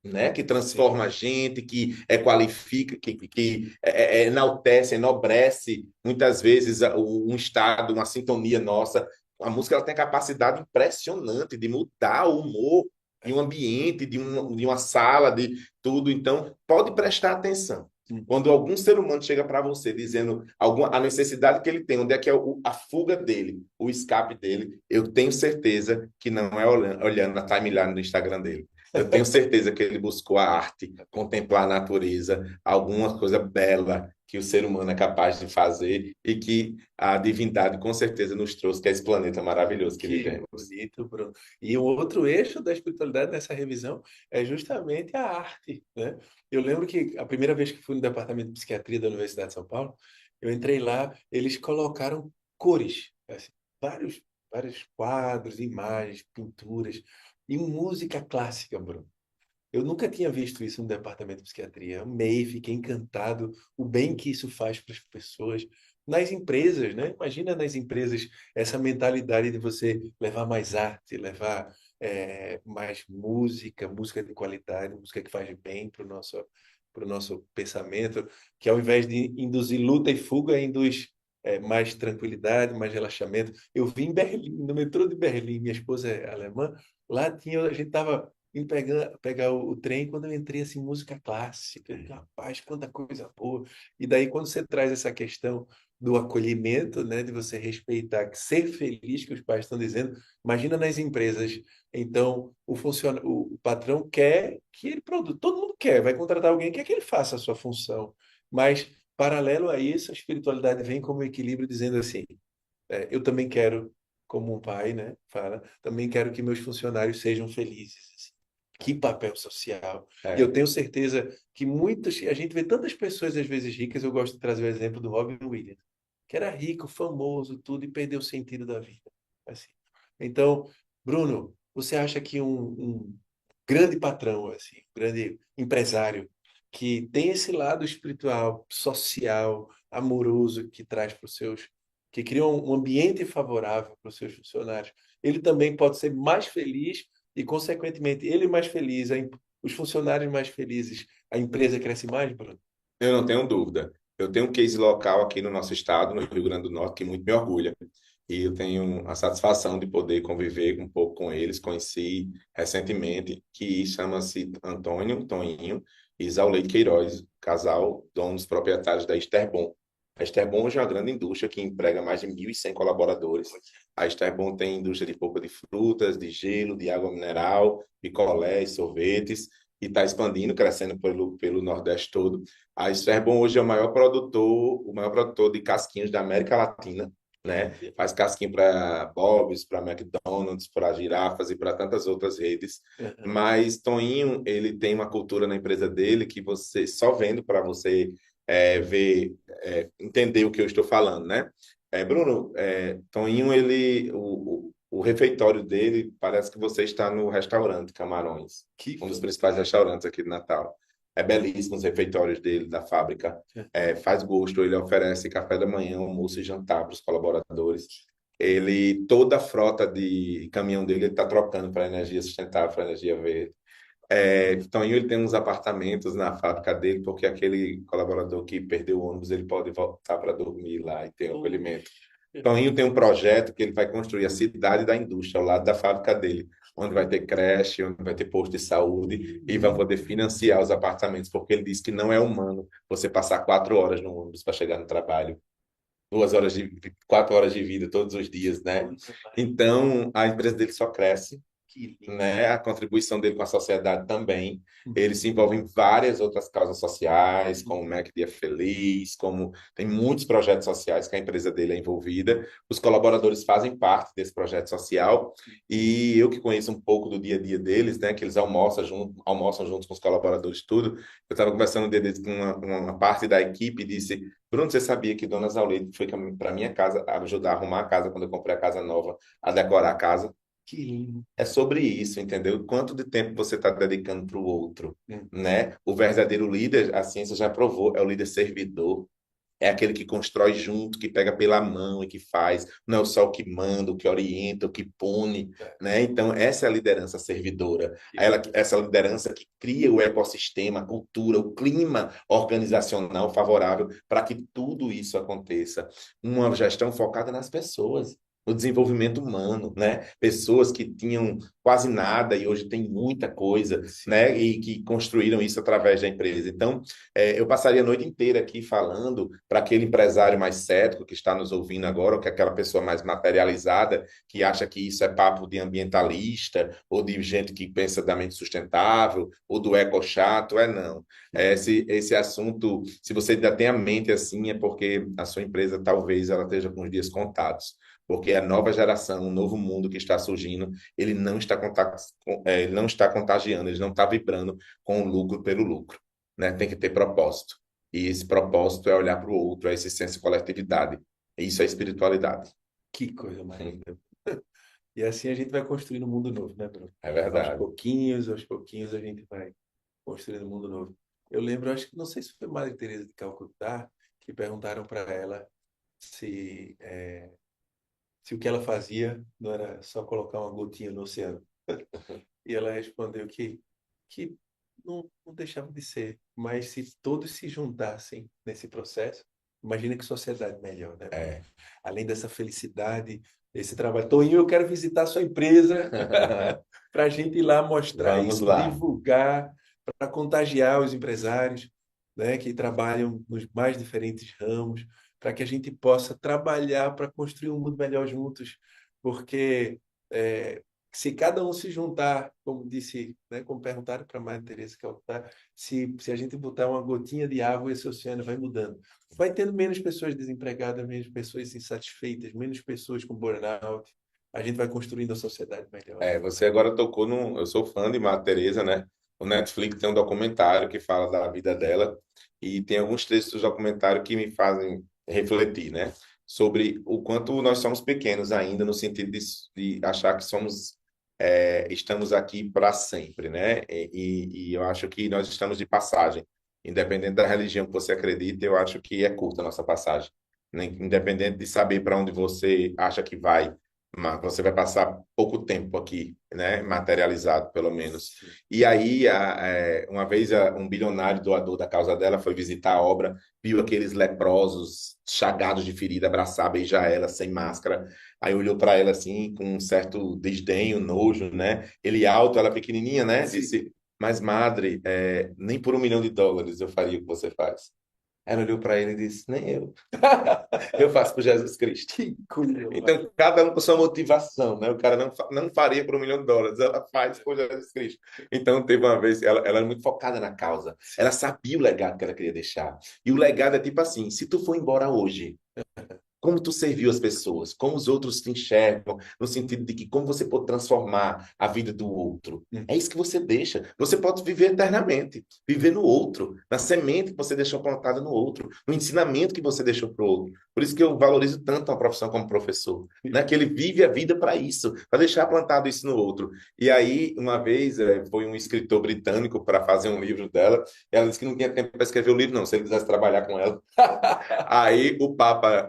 né, que sim. transforma a gente, que qualifica, que enaltece, enobrece muitas vezes um estado, uma sintonia nossa. A música ela tem a capacidade impressionante de mudar o humor de um ambiente, de uma sala, de tudo. Então, pode prestar atenção. Hum. Quando algum ser humano chega para você dizendo a necessidade que ele tem, onde é que é a fuga dele, o escape dele, eu tenho certeza que não é olhando a timeline do Instagram dele. Eu tenho certeza que ele buscou a arte, contemplar a natureza, alguma coisa bela que o ser humano é capaz de fazer e que a divindade com certeza nos trouxe, que é esse planeta maravilhoso que Que vivemos. bonito, Bruno. E o outro eixo da espiritualidade nessa revisão é justamente a arte, né? Eu lembro que a primeira vez que fui no departamento de psiquiatria da Universidade de São Paulo, eu entrei lá, eles colocaram cores, assim, vários, vários quadros, imagens, pinturas e música clássica, Bruno. Eu nunca tinha visto isso no departamento de psiquiatria. Amei, fiquei encantado, o bem que isso faz para as pessoas. Nas empresas, né? Imagina nas empresas essa mentalidade de você levar mais arte, levar mais música, música de qualidade, música que faz bem para o nosso pensamento, que ao invés de induzir luta e fuga, induz mais tranquilidade, mais relaxamento. Eu vi em Berlim, no metrô de Berlim, minha esposa é alemã, lá tinha, a gente estava em pegar o trem, quando eu entrei assim, música clássica, rapaz, quanta coisa boa. E daí, quando você traz essa questão do acolhimento, né, de você respeitar, ser feliz que os pais estão dizendo, imagina nas empresas. Então, o patrão quer que ele produza, todo mundo quer, vai contratar alguém, quer que ele faça a sua função. Mas, paralelo a isso, a espiritualidade vem como equilíbrio, dizendo assim: eu também quero, como um pai, né, fala, também quero que meus funcionários sejam felizes. Assim. Que papel social. E eu É, tenho certeza que muitas, a gente vê tantas pessoas às vezes ricas, eu gosto de trazer o exemplo do Robin Williams, que era rico, famoso, tudo, e perdeu o sentido da vida. Assim. Então, Bruno, você acha que um grande patrão, assim, um grande empresário, que tem esse lado espiritual, social, amoroso, que traz para os seus que cria um ambiente favorável para os seus funcionários, ele também pode ser mais feliz e, consequentemente, ele mais feliz, os funcionários mais felizes, a empresa cresce mais, Bruno? eu não tenho dúvida. Eu tenho um case local aqui no nosso estado, no Rio Grande do Norte, que muito me orgulha. E eu tenho a satisfação de poder conviver um pouco com eles. Conheci recentemente, que chama-se Antônio, Toninho e Zauleide Queiroz, casal, donos proprietários da Esterbon. A Esterbon hoje é uma grande indústria que emprega mais de 1.100 colaboradores. A Esterbon tem indústria de polpa de frutas, de gelo, de água mineral, picolés, sorvetes, e está expandindo, crescendo pelo Nordeste todo. A Esterbon hoje é o maior produtor de casquinhos da América Latina, né? Faz casquinho para Bob's, para McDonald's, para girafas e para tantas outras redes. Uhum. Mas Toninho, ele tem uma cultura na empresa dele que você só vendo para você ver, entender o que eu estou falando, né? Bruno, Toninho, o refeitório dele parece que você está no restaurante Camarões, Que um dos principais fantástico. restaurantes aqui de Natal. É belíssimo os refeitórios dele, da fábrica. Faz gosto, ele oferece café da manhã, almoço e jantar para os colaboradores. Toda a frota de caminhão dele, ele está trocando para energia sustentável, para energia verde. Toninho, ele tem uns apartamentos na fábrica dele, porque aquele colaborador que perdeu o ônibus, ele pode voltar para dormir lá e ter acolhimento. Puxa. Toninho tem um projeto que ele vai construir a cidade da indústria, ao lado da fábrica dele, onde vai ter creche, onde vai ter posto de saúde e vai poder financiar os apartamentos, porque ele diz que não é humano você passar 4 horas no ônibus para chegar no trabalho, 4 horas de vida todos os dias, né? Coisa mais. Então, a empresa dele só cresce, Que lindo. né? A contribuição dele com a sociedade também. Ele Uhum. se envolve em várias outras causas sociais, como o Uhum. Mac Dia Feliz, como tem muitos projetos sociais que a empresa dele é envolvida. Os colaboradores fazem parte desse projeto social e eu que conheço um pouco do dia a dia deles, né? Que eles almoçam juntos com os colaboradores, tudo. Eu estava conversando um dia desses com uma parte da equipe e disse: Bruno, você sabia que Dona Zaulete foi para minha casa ajudar a arrumar a casa quando eu comprei a casa nova, a decorar a casa? Que lindo. É sobre isso, entendeu? Quanto de tempo você está dedicando para o outro, Uhum. né? O verdadeiro líder, a ciência já provou, é o líder servidor. É aquele que constrói junto, que pega pela mão e que faz. Não é só o que manda, o que orienta, o que pune, É, né? Então, essa é a liderança servidora. que lindo. Essa liderança que cria o ecossistema, a cultura, o clima organizacional favorável para que tudo isso aconteça. Uma gestão focada nas pessoas, no desenvolvimento humano, né? Pessoas que tinham quase nada e hoje têm muita coisa, Sim. né? E que construíram isso através da empresa. Então, eu passaria a noite inteira aqui falando para aquele empresário mais cético que está nos ouvindo agora, ou que é aquela pessoa mais materializada, que acha que isso é papo de ambientalista, ou de gente que pensa da mente sustentável, ou do eco chato, não. Esse assunto, se você ainda tem a mente assim, é porque a sua empresa talvez ela esteja com os dias contados. Porque a nova geração, o novo mundo que está surgindo, ele não está contagiando, ele não está vibrando com o lucro pelo lucro, né? Tem que ter propósito. E esse propósito é olhar para o outro, é esse senso de coletividade. E isso é espiritualidade. Que coisa mais linda. E assim a gente vai construindo um mundo novo, né, Bruno? É verdade. Aos pouquinhos a gente vai construindo um mundo novo. Eu lembro, acho que não sei se foi Madre Teresa de Calcutá que perguntaram para ela se se o que ela fazia não era só colocar uma gotinha no oceano. E ela respondeu que não deixava de ser, mas se todos se juntassem nesse processo, imagina que sociedade melhor, né, Bruno? É. Além dessa felicidade, esse trabalho. Toninho, eu quero visitar a sua empresa para a gente ir lá mostrar Vamos isso, lá. divulgar, para contagiar os empresários, né, que trabalham nos mais diferentes ramos, para que a gente possa trabalhar para construir um mundo melhor juntos, porque é, se cada um se juntar, como disse, né, como perguntaram para a Maria Teresa Calcutá, se a gente botar uma gotinha de água, esse oceano vai mudando. Vai tendo menos pessoas desempregadas, menos pessoas insatisfeitas, menos pessoas com burnout. A gente vai construindo a sociedade melhor, né? Você agora tocou no. Eu sou fã de Madre Teresa, né? O Netflix tem um documentário que fala da vida dela e tem alguns trechos do documentário que me fazem refletir, né? Sobre o quanto nós somos pequenos ainda, no sentido de achar que estamos aqui para sempre, né? E eu acho que nós estamos de passagem. Independente da religião que você acredita, eu acho que é curta a nossa passagem, né? Independente de saber para onde você acha que vai, mas você vai passar pouco tempo aqui, né? Materializado, pelo menos. Sim. E aí, uma vez, um bilionário doador da causa dela foi visitar a obra, viu aqueles leprosos, chagados de ferida, abraçar, beijar ela sem máscara. Aí olhou para ela assim, com um certo desdenho, nojo, né? Ele alto, ela pequenininha, né? Sim. Disse: Mas, madre, nem por US$ 1 milhão eu faria o que você faz. Ela olhou para ele e disse: Nem eu. Eu faço por Jesus Cristo. Que coisa mais. Então, cada um com sua motivação, né? O cara não faria por US$ 1 milhão, ela faz por Jesus Cristo. Então, teve uma vez, ela era muito focada na causa. Ela sabia o legado que ela queria deixar. E o legado é tipo assim: se tu for embora hoje, como tu serviu as pessoas, como os outros te enxergam, no sentido de que como você pode transformar a vida do outro. Hum. É isso que você deixa. Você pode viver eternamente, viver no outro, na semente que você deixou plantada no outro, no ensinamento que você deixou para o outro. Por isso que eu valorizo tanto a profissão como professor, né? Que ele vive a vida para isso, para deixar plantado isso no outro. E aí, uma vez, foi um escritor britânico para fazer um livro dela, e ela disse que não tinha tempo para escrever o livro, não, se ele quisesse trabalhar com ela. Aí o Papa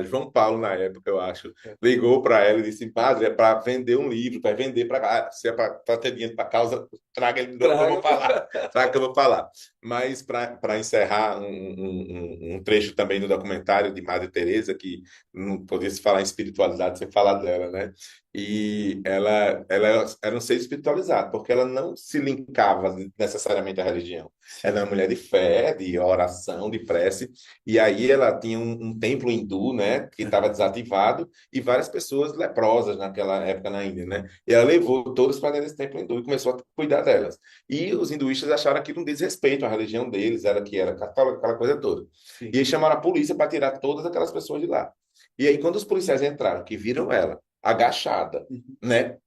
João Paulo, na época, eu acho, ligou para ela e disse: Padre, é para vender um livro, para vender para se é para ter dinheiro para causa, Traga ele de novo que eu vou falar. Traga. Traga que eu vou falar. Mas para encerrar um trecho também do documentário de Madre Teresa, que não podia se falar em espiritualidade sem falar dela, né? E ela era um ser espiritualizado, porque ela não se linkava necessariamente à religião. Ela Sim. era uma mulher de fé, de oração, de prece, e aí ela tinha um templo hindu, né, que estava desativado, e várias pessoas leprosas naquela época na Índia, né? E ela levou todas para dentro desse templo hindu e começou a cuidar delas. E os hinduístas acharam aquilo um desrespeito à religião deles, era que era católica, aquela coisa toda. E Sim. aí chamaram a polícia para tirar todas aquelas pessoas de lá. E aí, quando os policiais entraram, que viram ela agachada, Uhum. né,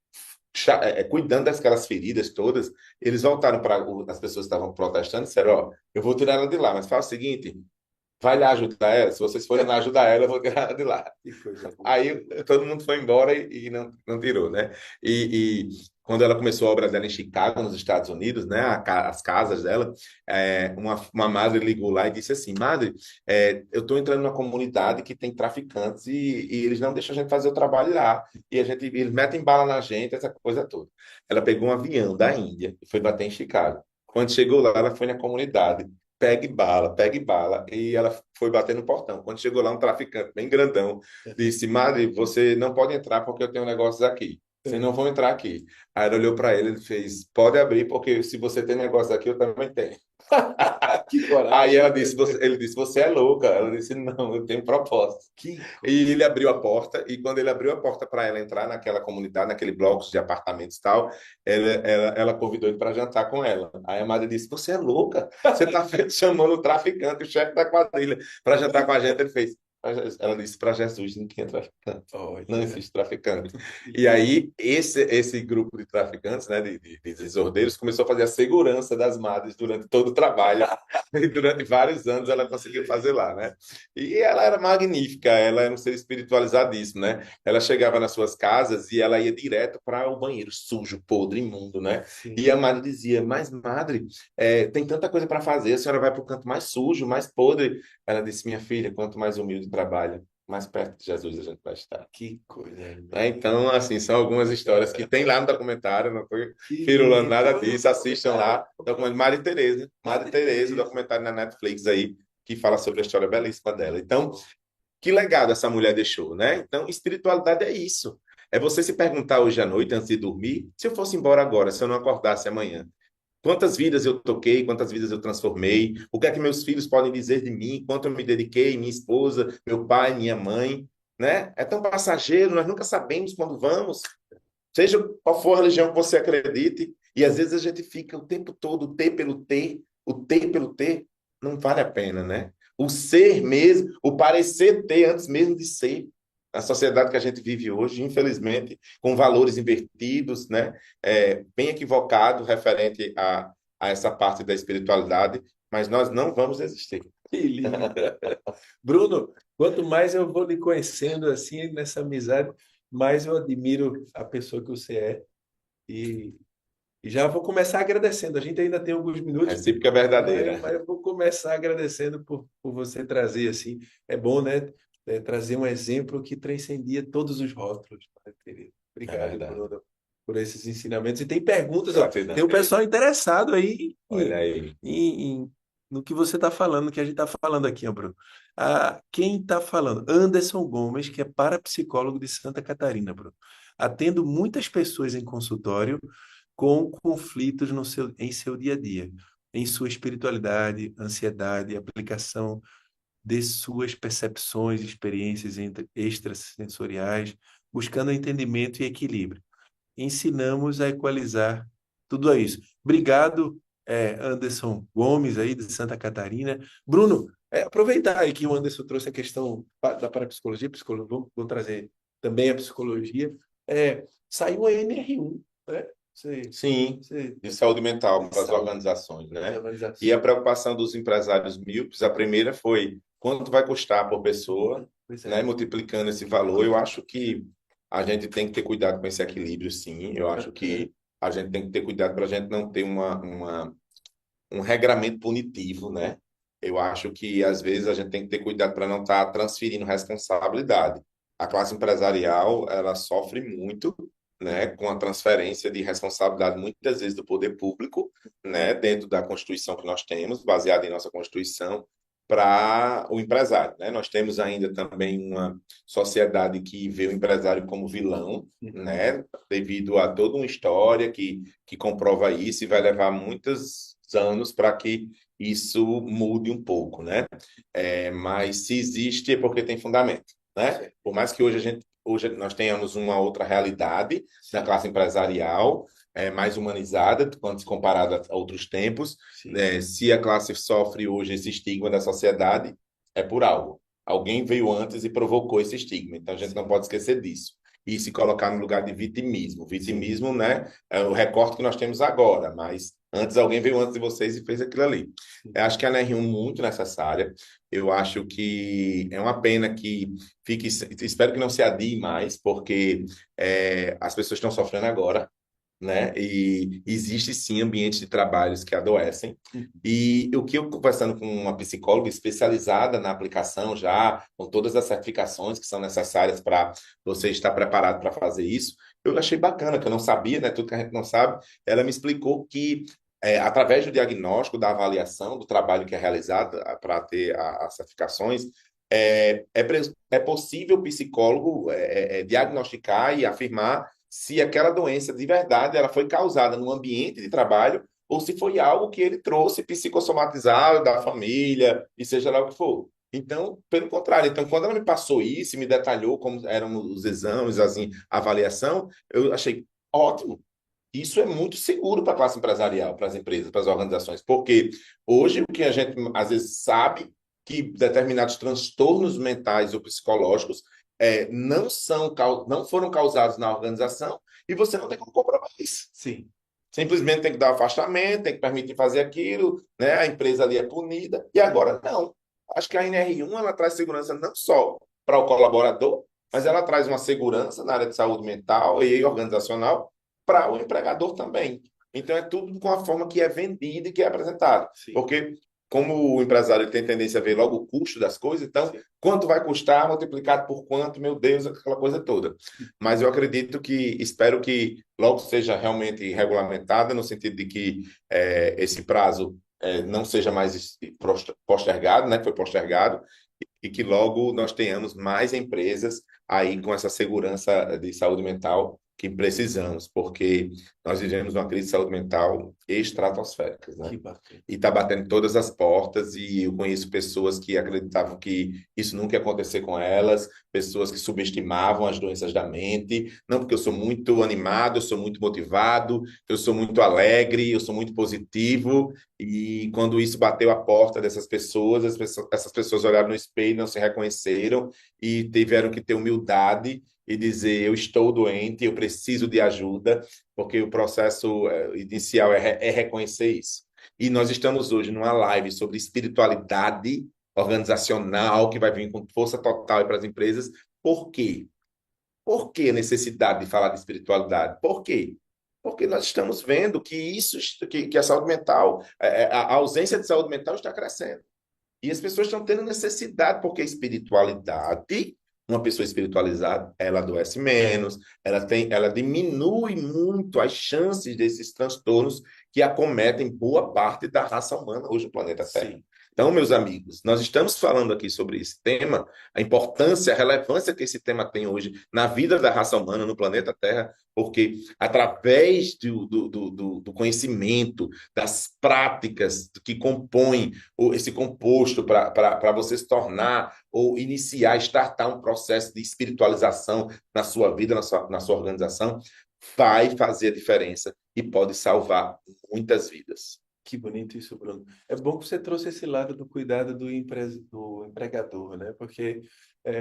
cuidando daquelas feridas todas, eles voltaram para as pessoas que estavam protestando e disseram: Ó, eu vou tirar ela de lá, mas faz o seguinte, vai lá ajudar ela. Se vocês forem lá ajudar ela, eu vou tirar ela de lá. Que coisa boa. Aí todo mundo foi embora e não tirou, né? E quando ela começou a obra dela em Chicago, nos Estados Unidos, né? As casas dela, uma madre ligou lá e disse assim: Madre, eu estou entrando numa comunidade que tem traficantes e eles não deixam a gente fazer o trabalho lá. E eles metem bala na gente, essa coisa toda. Ela pegou um avião da Índia e foi bater em Chicago. Quando chegou lá, ela foi na comunidade. Pegue bala. E ela foi bater no portão. Quando chegou lá, um traficante bem grandão disse: Madre, você não pode entrar porque eu tenho negócios aqui. Vocês não vão entrar aqui. Aí ela olhou para ele e fez: Pode abrir, porque se você tem negócio aqui, eu também tenho. Que Aí coragem. ele disse: Você é louca. Ela disse: Não, eu tenho propósito. Que E coisa. ele abriu a porta, e quando ele abriu a porta para ela entrar naquela comunidade, naquele bloco de apartamentos e tal, ela convidou ele para jantar com ela. Aí a madre disse: Você é louca? Você está chamando o traficante, o chefe da quadrilha, para jantar com a gente? Ele fez. Ela disse: Para Jesus ninguém é traficante. Não Olha. existe traficante. E aí, esse grupo de traficantes, né, de desordeiros, começou a fazer a segurança das madres durante todo o trabalho. E durante vários anos ela conseguiu fazer lá, né? E ela era magnífica, ela era um ser espiritualizadíssimo, né? Ela chegava nas suas casas e ela ia direto para o banheiro, sujo, podre, imundo, né? Sim. E a madre dizia: Mas, madre, tem tanta coisa para fazer, a senhora vai para o canto mais sujo, mais podre. Ela disse: Minha filha, quanto mais humilde trabalha, mais perto de Jesus a gente vai estar. Que coisa Né? linda. Então, assim, são algumas histórias que tem lá no documentário, não foi Que firulando lindo. nada disso, assistam lá, documentário Madre Teresa, Madre Madre Teresa, Teresa. documentário na Netflix aí, que fala sobre a história belíssima dela. Então, que legado essa mulher deixou, né? Então, espiritualidade é isso. É você se perguntar hoje à noite, antes de dormir, se eu fosse embora agora, se eu não acordasse amanhã, quantas vidas eu toquei, quantas vidas eu transformei, o que é que meus filhos podem dizer de mim, quanto eu me dediquei, minha esposa, meu pai, minha mãe, né? É tão passageiro, nós nunca sabemos quando vamos, seja qual for a religião que você acredite, e às vezes a gente fica o tempo todo, o ter pelo ter, não vale a pena, né? O ser mesmo, o parecer ter antes mesmo de ser. A sociedade que a gente vive hoje, infelizmente, com valores invertidos, né? Bem equivocado referente a essa parte da espiritualidade, mas nós não vamos existir. Que linda. Bruno, quanto mais eu vou lhe conhecendo assim, nessa amizade, mais eu admiro a pessoa que você é. E, e já vou começar agradecendo. A gente ainda tem alguns minutos, Recíproca verdadeira. mas eu vou começar agradecendo por você trazer assim. É bom, né? Trazer um exemplo que transcendia todos os rótulos, Padre Teresa. É Obrigado, verdade. Bruno, por esses ensinamentos. E tem perguntas, ó. Tem Gratidão. um pessoal interessado aí Olha aí. no que você está falando, no que a gente está falando aqui, ó, Bruno. Quem está falando? Anderson Gomes, que é parapsicólogo de Santa Catarina, Bruno. Atendo muitas pessoas em consultório com conflitos em seu dia a dia, em sua espiritualidade, ansiedade, aplicação de suas percepções, experiências extrasensoriais, buscando entendimento e equilíbrio. Ensinamos a equalizar tudo isso. Obrigado, Anderson Gomes, aí de Santa Catarina. Bruno, aproveitar aí que o Anderson trouxe a questão da parapsicologia, vou trazer também a psicologia. Saiu a NR1, né? Você, Sim, você, de saúde mental de para as saúde, organizações, de né? E a organização. preocupação dos empresários míopes, a primeira foi quanto vai custar por pessoa, Pois né? é. Multiplicando esse valor. Eu acho que a gente tem que ter cuidado com esse equilíbrio, sim. Eu acho Aham. que a gente tem que ter cuidado para a gente não ter um regramento punitivo, né? Eu acho que às vezes a gente tem que ter cuidado para não estar transferindo responsabilidade. A classe empresarial, ela sofre muito, né, com a transferência de responsabilidade muitas vezes do poder público, né, dentro da Constituição que nós temos, baseada em nossa Constituição, para o empresário, né? Nós temos ainda também uma sociedade que vê o empresário como vilão, né, devido a toda uma história que comprova isso e vai levar muitos anos para que isso mude um pouco, né? Mas se existe é porque tem fundamento, né? Por mais que hoje nós tenhamos uma outra realidade da Sim, classe empresarial, mais humanizada quando se comparada a outros tempos, sim, né? Se a classe sofre hoje esse estigma da sociedade, é por algo. Alguém veio antes e provocou esse estigma, então a gente não sim, pode esquecer disso. E se colocar no lugar de vitimismo. sim. Vitimismo, né, é o recorte que nós temos agora, mas antes alguém veio antes de vocês e fez aquilo ali. Eu acho que a NR1 é muito necessária. Eu acho que é uma pena que fique. Espero que não se adie mais, porque as pessoas estão sofrendo agora, né? E existe sim ambientes de trabalhos que adoecem. E o que eu conversando com uma psicóloga especializada na aplicação já, com todas as certificações que são necessárias para você estar preparado para fazer isso, eu achei bacana, que eu não sabia, né? Tudo que a gente não sabe. Ela me explicou que através do diagnóstico, da avaliação do trabalho que é realizado para ter as certificações, é possível o psicólogo diagnosticar e afirmar se aquela doença de verdade ela foi causada no ambiente de trabalho ou se foi algo que ele trouxe psicossomatizado da família, e seja lá o que for. Então, pelo contrário, então quando ela me passou isso e me detalhou como eram os exames, assim, a avaliação, eu achei ótimo. Isso é muito seguro para a classe empresarial, para as empresas, para as organizações, porque hoje o que a gente às vezes sabe que determinados transtornos mentais ou psicológicos não foram causados na organização e você não tem como comprovar isso. Sim. Simplesmente tem que dar afastamento, tem que permitir fazer aquilo, né? A empresa ali é punida. E agora não. Acho que a NR1 ela traz segurança não só para o colaborador, mas ela traz uma segurança na área de saúde mental e organizacional para o empregador também. Então é tudo com a forma que é vendido e que é apresentado. Sim, Porque como o empresário tem tendência a ver logo o custo das coisas, então sim. quanto vai custar multiplicado por quanto, meu Deus, aquela coisa toda. Mas eu acredito que, espero que logo seja realmente regulamentada, no sentido de que esse prazo não seja mais postergado, né, que foi postergado, e que logo nós tenhamos mais empresas aí com essa segurança de saúde mental que precisamos, porque nós vivemos uma crise de saúde mental estratosférica, né? Que bacana. E está batendo todas as portas, e eu conheço pessoas que acreditavam que isso nunca ia acontecer com elas, pessoas que subestimavam as doenças da mente, não porque eu sou muito animado, eu sou muito motivado, eu sou muito alegre, eu sou muito positivo, e quando isso bateu a porta dessas pessoas, essas pessoas olharam no espelho, não se reconheceram e tiveram que ter humildade e dizer: eu estou doente, eu preciso de ajuda, porque o processo inicial é reconhecer isso. E nós estamos hoje numa live sobre espiritualidade organizacional, que vai vir com força total para as empresas. Por quê? Por que a necessidade de falar de espiritualidade? Por quê? Porque nós estamos vendo que que a saúde mental, a ausência de saúde mental está crescendo. E as pessoas estão tendo necessidade, porque a espiritualidade, uma pessoa espiritualizada, ela adoece menos, ela diminui muito as chances desses transtornos que acometem boa parte da raça humana hoje no planeta Terra. Sim. Então, meus amigos, nós estamos falando aqui sobre esse tema, a importância, a relevância que esse tema tem hoje na vida da raça humana no planeta Terra, porque através do conhecimento, das práticas que compõem esse composto para você se tornar ou iniciar, startar um processo de espiritualização na sua vida, na sua organização, vai fazer a diferença e pode salvar muitas vidas. Que bonito isso, Bruno. É bom que você trouxe esse lado do cuidado do empregador, né? Porque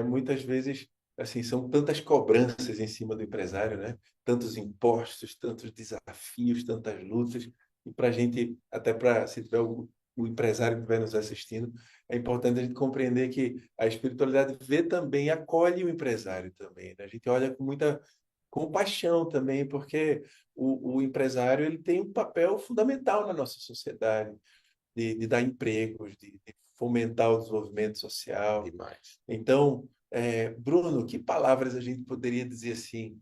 muitas vezes, assim, são tantas cobranças em cima do empresário, né? Tantos impostos, tantos desafios, tantas lutas. E para a gente, até para se tiver o empresário que vai nos assistindo, é importante a gente compreender que a espiritualidade vê também, acolhe o empresário também, né? A gente olha com muita compaixão também, porque o empresário ele tem um papel fundamental na nossa sociedade, de dar empregos, de fomentar o desenvolvimento social. Demais. Então, Bruno, que palavras a gente poderia dizer assim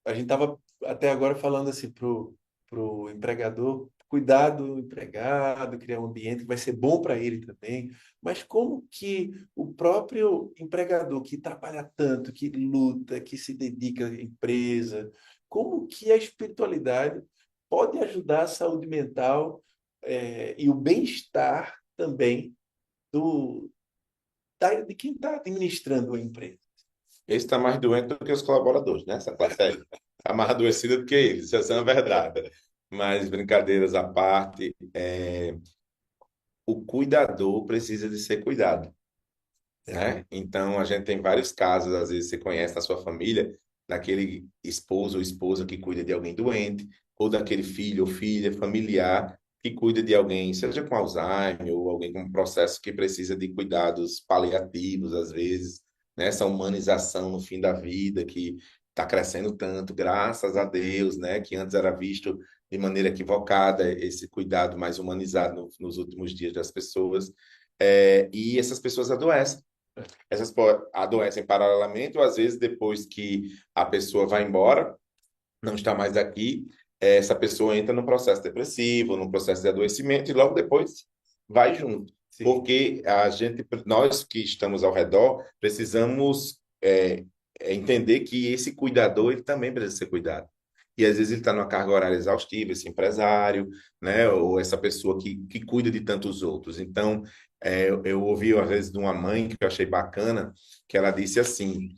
a gente estava até agora falando assim pro empregador, cuidar do empregado, criar um ambiente que vai ser bom para ele também. Mas como que o próprio empregador que trabalha tanto, que luta, que se dedica à empresa, como que a espiritualidade pode ajudar a saúde mental, e o bem-estar também de quem está administrando a empresa? Esse está mais doente do que os colaboradores, né? Essa classe aí está mais adoecida do que eles, essa é a verdade. Mas, brincadeiras à parte, o cuidador precisa de ser cuidado, né? Perfeito. Então, a gente tem vários casos, às vezes você conhece na sua família, daquele esposo ou esposa que cuida de alguém doente, ou daquele filho ou filha familiar que cuida de alguém, seja com Alzheimer ou alguém com um processo que precisa de cuidados paliativos, às vezes, né? Essa humanização no fim da vida que está crescendo tanto, graças a Deus, né? Que antes era visto de maneira equivocada, esse cuidado mais humanizado nos últimos dias das pessoas. E essas pessoas adoecem. Adoecem paralelamente, ou às vezes depois que a pessoa vai embora, não está mais aqui, essa pessoa entra no processo depressivo, no processo de adoecimento e logo depois vai junto. Sim. Porque nós que estamos ao redor, precisamos entender que esse cuidador, ele também precisa ser cuidado. E às vezes ele está numa carga horária exaustiva, esse empresário, né? Ou essa pessoa que cuida de tantos outros. Então, eu ouvi às vezes de uma mãe que eu achei bacana, que ela disse assim,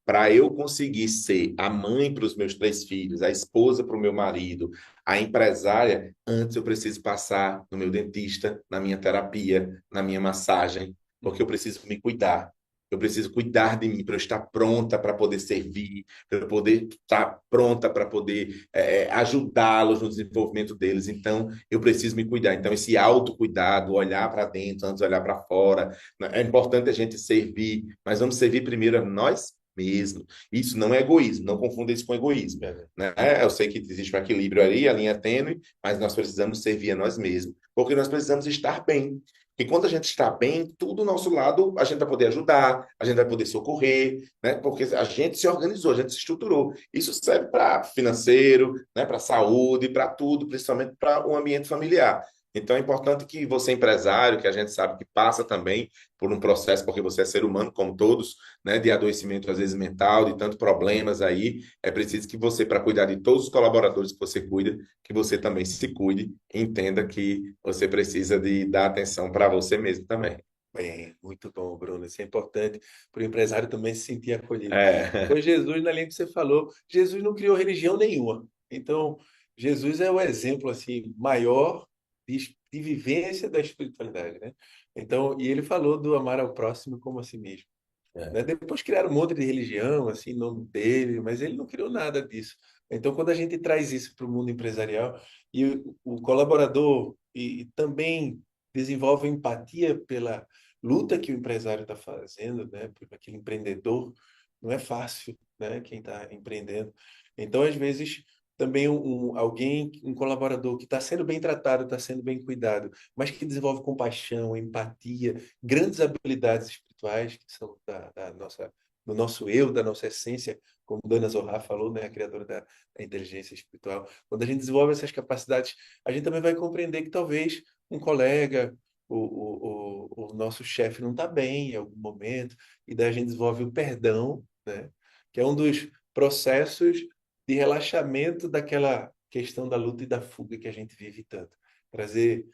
para eu conseguir ser a mãe para os meus três filhos, a esposa para o meu marido, a empresária, antes eu preciso passar no meu dentista, na minha terapia, na minha massagem, porque eu preciso me cuidar. Eu preciso cuidar de mim para eu estar pronta para poder servir, para eu poder estar pronta para poder ajudá-los no desenvolvimento deles. Então, eu preciso me cuidar. Então, esse autocuidado, olhar para dentro antes de olhar para fora, né? É importante a gente servir, mas vamos servir primeiro a nós mesmos. Isso não é egoísmo, não confunda isso com egoísmo, né? Eu sei que existe um equilíbrio ali, a linha é tênue, mas nós precisamos servir a nós mesmos, porque nós precisamos estar bem. E quando a gente está bem, tudo do nosso lado, a gente vai poder ajudar, a gente vai poder socorrer, né? Porque a gente se organizou, a gente se estruturou. Isso serve para financeiro, né? Para saúde, para tudo, principalmente para o ambiente familiar. Então é importante que você, empresário, que a gente sabe que passa também por um processo, porque você é ser humano, como todos, né? De adoecimento, às vezes mental, de tantos problemas aí. É preciso que você, para cuidar de todos os colaboradores que você cuida, que você também se cuide e entenda que você precisa de dar atenção para você mesmo também. Bem, muito bom, Bruno. Isso é importante para o empresário também se sentir acolhido. É, Foi Jesus, na linha que você falou, Jesus não criou religião nenhuma. Então, Jesus é o exemplo assim maior de vivência da espiritualidade, né? Então, e ele falou do amar ao próximo como a si mesmo, né? é. Depois criaram um monte de religião, assim, em nome dele, mas ele não criou nada disso. Então, quando a gente traz isso para o mundo empresarial e o colaborador e também desenvolve empatia pela luta que o empresário está fazendo, né, por aquele empreendedor, não é fácil, né, quem está empreendendo. Então, às vezes, também alguém, um colaborador que está sendo bem tratado, está sendo bem cuidado, mas que desenvolve compaixão, empatia, grandes habilidades espirituais que são da nossa, do nosso eu, da nossa essência, como Dana Zohar falou, né, a criadora da inteligência espiritual. Quando a gente desenvolve essas capacidades, a gente também vai compreender que talvez um colega, o nosso chefe não está bem em algum momento, e daí a gente desenvolve o perdão, né, que é um dos processos de relaxamento daquela questão da luta e da fuga que a gente vive tanto. Trazer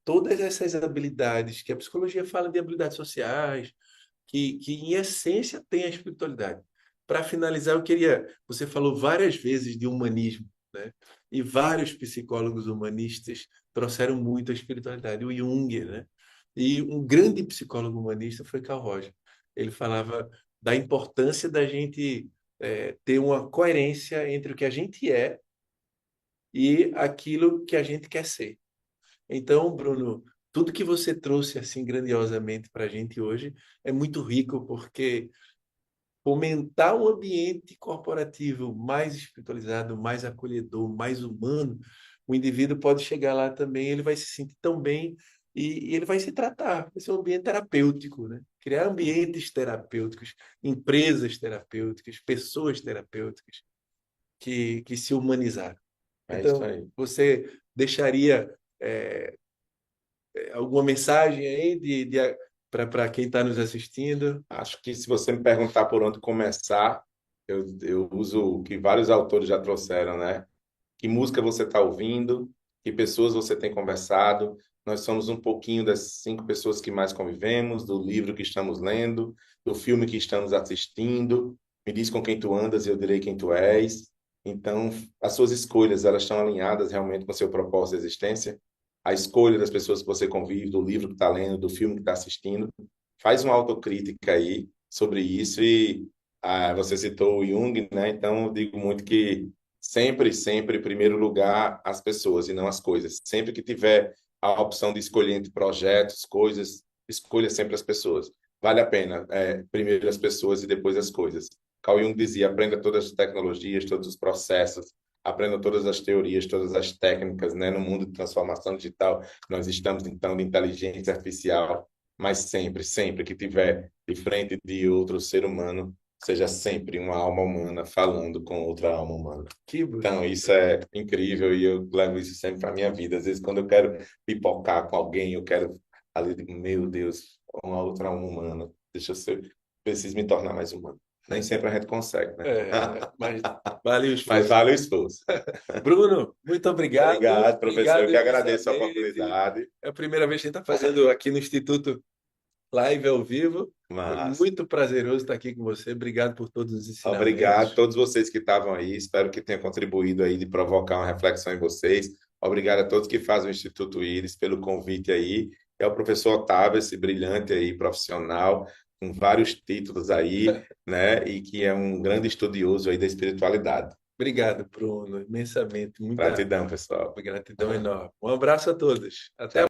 todas essas habilidades, que a psicologia fala de habilidades sociais, que em essência tem a espiritualidade. Para finalizar, eu queria. Você falou várias vezes de humanismo, né? E vários psicólogos humanistas trouxeram muito a espiritualidade. O Jung, né? E um grande psicólogo humanista foi Carl Roger. Ele falava da importância da gente ter uma coerência entre o que a gente é e aquilo que a gente quer ser. Então, Bruno, tudo que você trouxe assim grandiosamente para a gente hoje é muito rico, porque fomentar um ambiente corporativo mais espiritualizado, mais acolhedor, mais humano, o indivíduo pode chegar lá também, ele vai se sentir tão bem e ele vai se tratar, vai ser um ambiente terapêutico, né? Criar ambientes terapêuticos, empresas terapêuticas, pessoas terapêuticas. que se humanizaram. É isso Então, aí. você deixaria alguma mensagem aí para quem está nos assistindo? Acho que se você me perguntar por onde começar, eu uso o que vários autores já trouxeram, né? Que música você está ouvindo, que pessoas você tem conversado. Nós somos um pouquinho das 5 pessoas que mais convivemos, do livro que estamos lendo, do filme que estamos assistindo. Me diz com quem tu andas e eu direi quem tu és. Então, as suas escolhas, elas estão alinhadas realmente com o seu propósito de existência? A escolha das pessoas que você convive, do livro que está lendo, do filme que está assistindo. Faz uma autocrítica aí sobre isso e você citou o Jung, né? Então, eu digo muito que sempre, sempre, em primeiro lugar, as pessoas e não as coisas. Sempre que tiver a opção de escolher entre projetos, coisas, escolha sempre as pessoas. Vale a pena, primeiro as pessoas e depois as coisas. Carl Jung dizia, aprenda todas as tecnologias, todos os processos, aprenda todas as teorias, todas as técnicas, né? No mundo de transformação digital, nós estamos, então, de inteligência artificial, mas sempre, sempre que tiver de frente de outro ser humano, seja sempre uma alma humana falando com outra alma humana. Que bonito. Então, isso é incrível e eu levo isso sempre para a minha vida. Às vezes, quando eu quero pipocar com alguém, eu quero ali, digo, meu Deus, uma outra alma humana. Deixa eu ser, preciso me tornar mais humano. Nem sempre a gente consegue, né? Mas vale o Mas esforço. vale o esforço. Bruno, muito obrigado. Obrigado, professor. Eu Obrigado que agradeço a imensamente. oportunidade. É a primeira vez que a gente está fazendo aqui no Instituto Live ao vivo. Foi Mas muito prazeroso estar aqui com você. Obrigado por todos os obrigado a ensinamentos. todos vocês que estavam aí. Espero que tenha contribuído aí de provocar uma reflexão em vocês. Obrigado a todos que fazem o Instituto Íris pelo convite aí. É o professor Otávio, esse brilhante aí, profissional, com vários títulos aí, né? E que é um grande estudioso aí da espiritualidade. Obrigado, Bruno, imensamente. Muita Gratidão, pessoal. gratidão enorme. Um abraço a todos. Até a Tchau.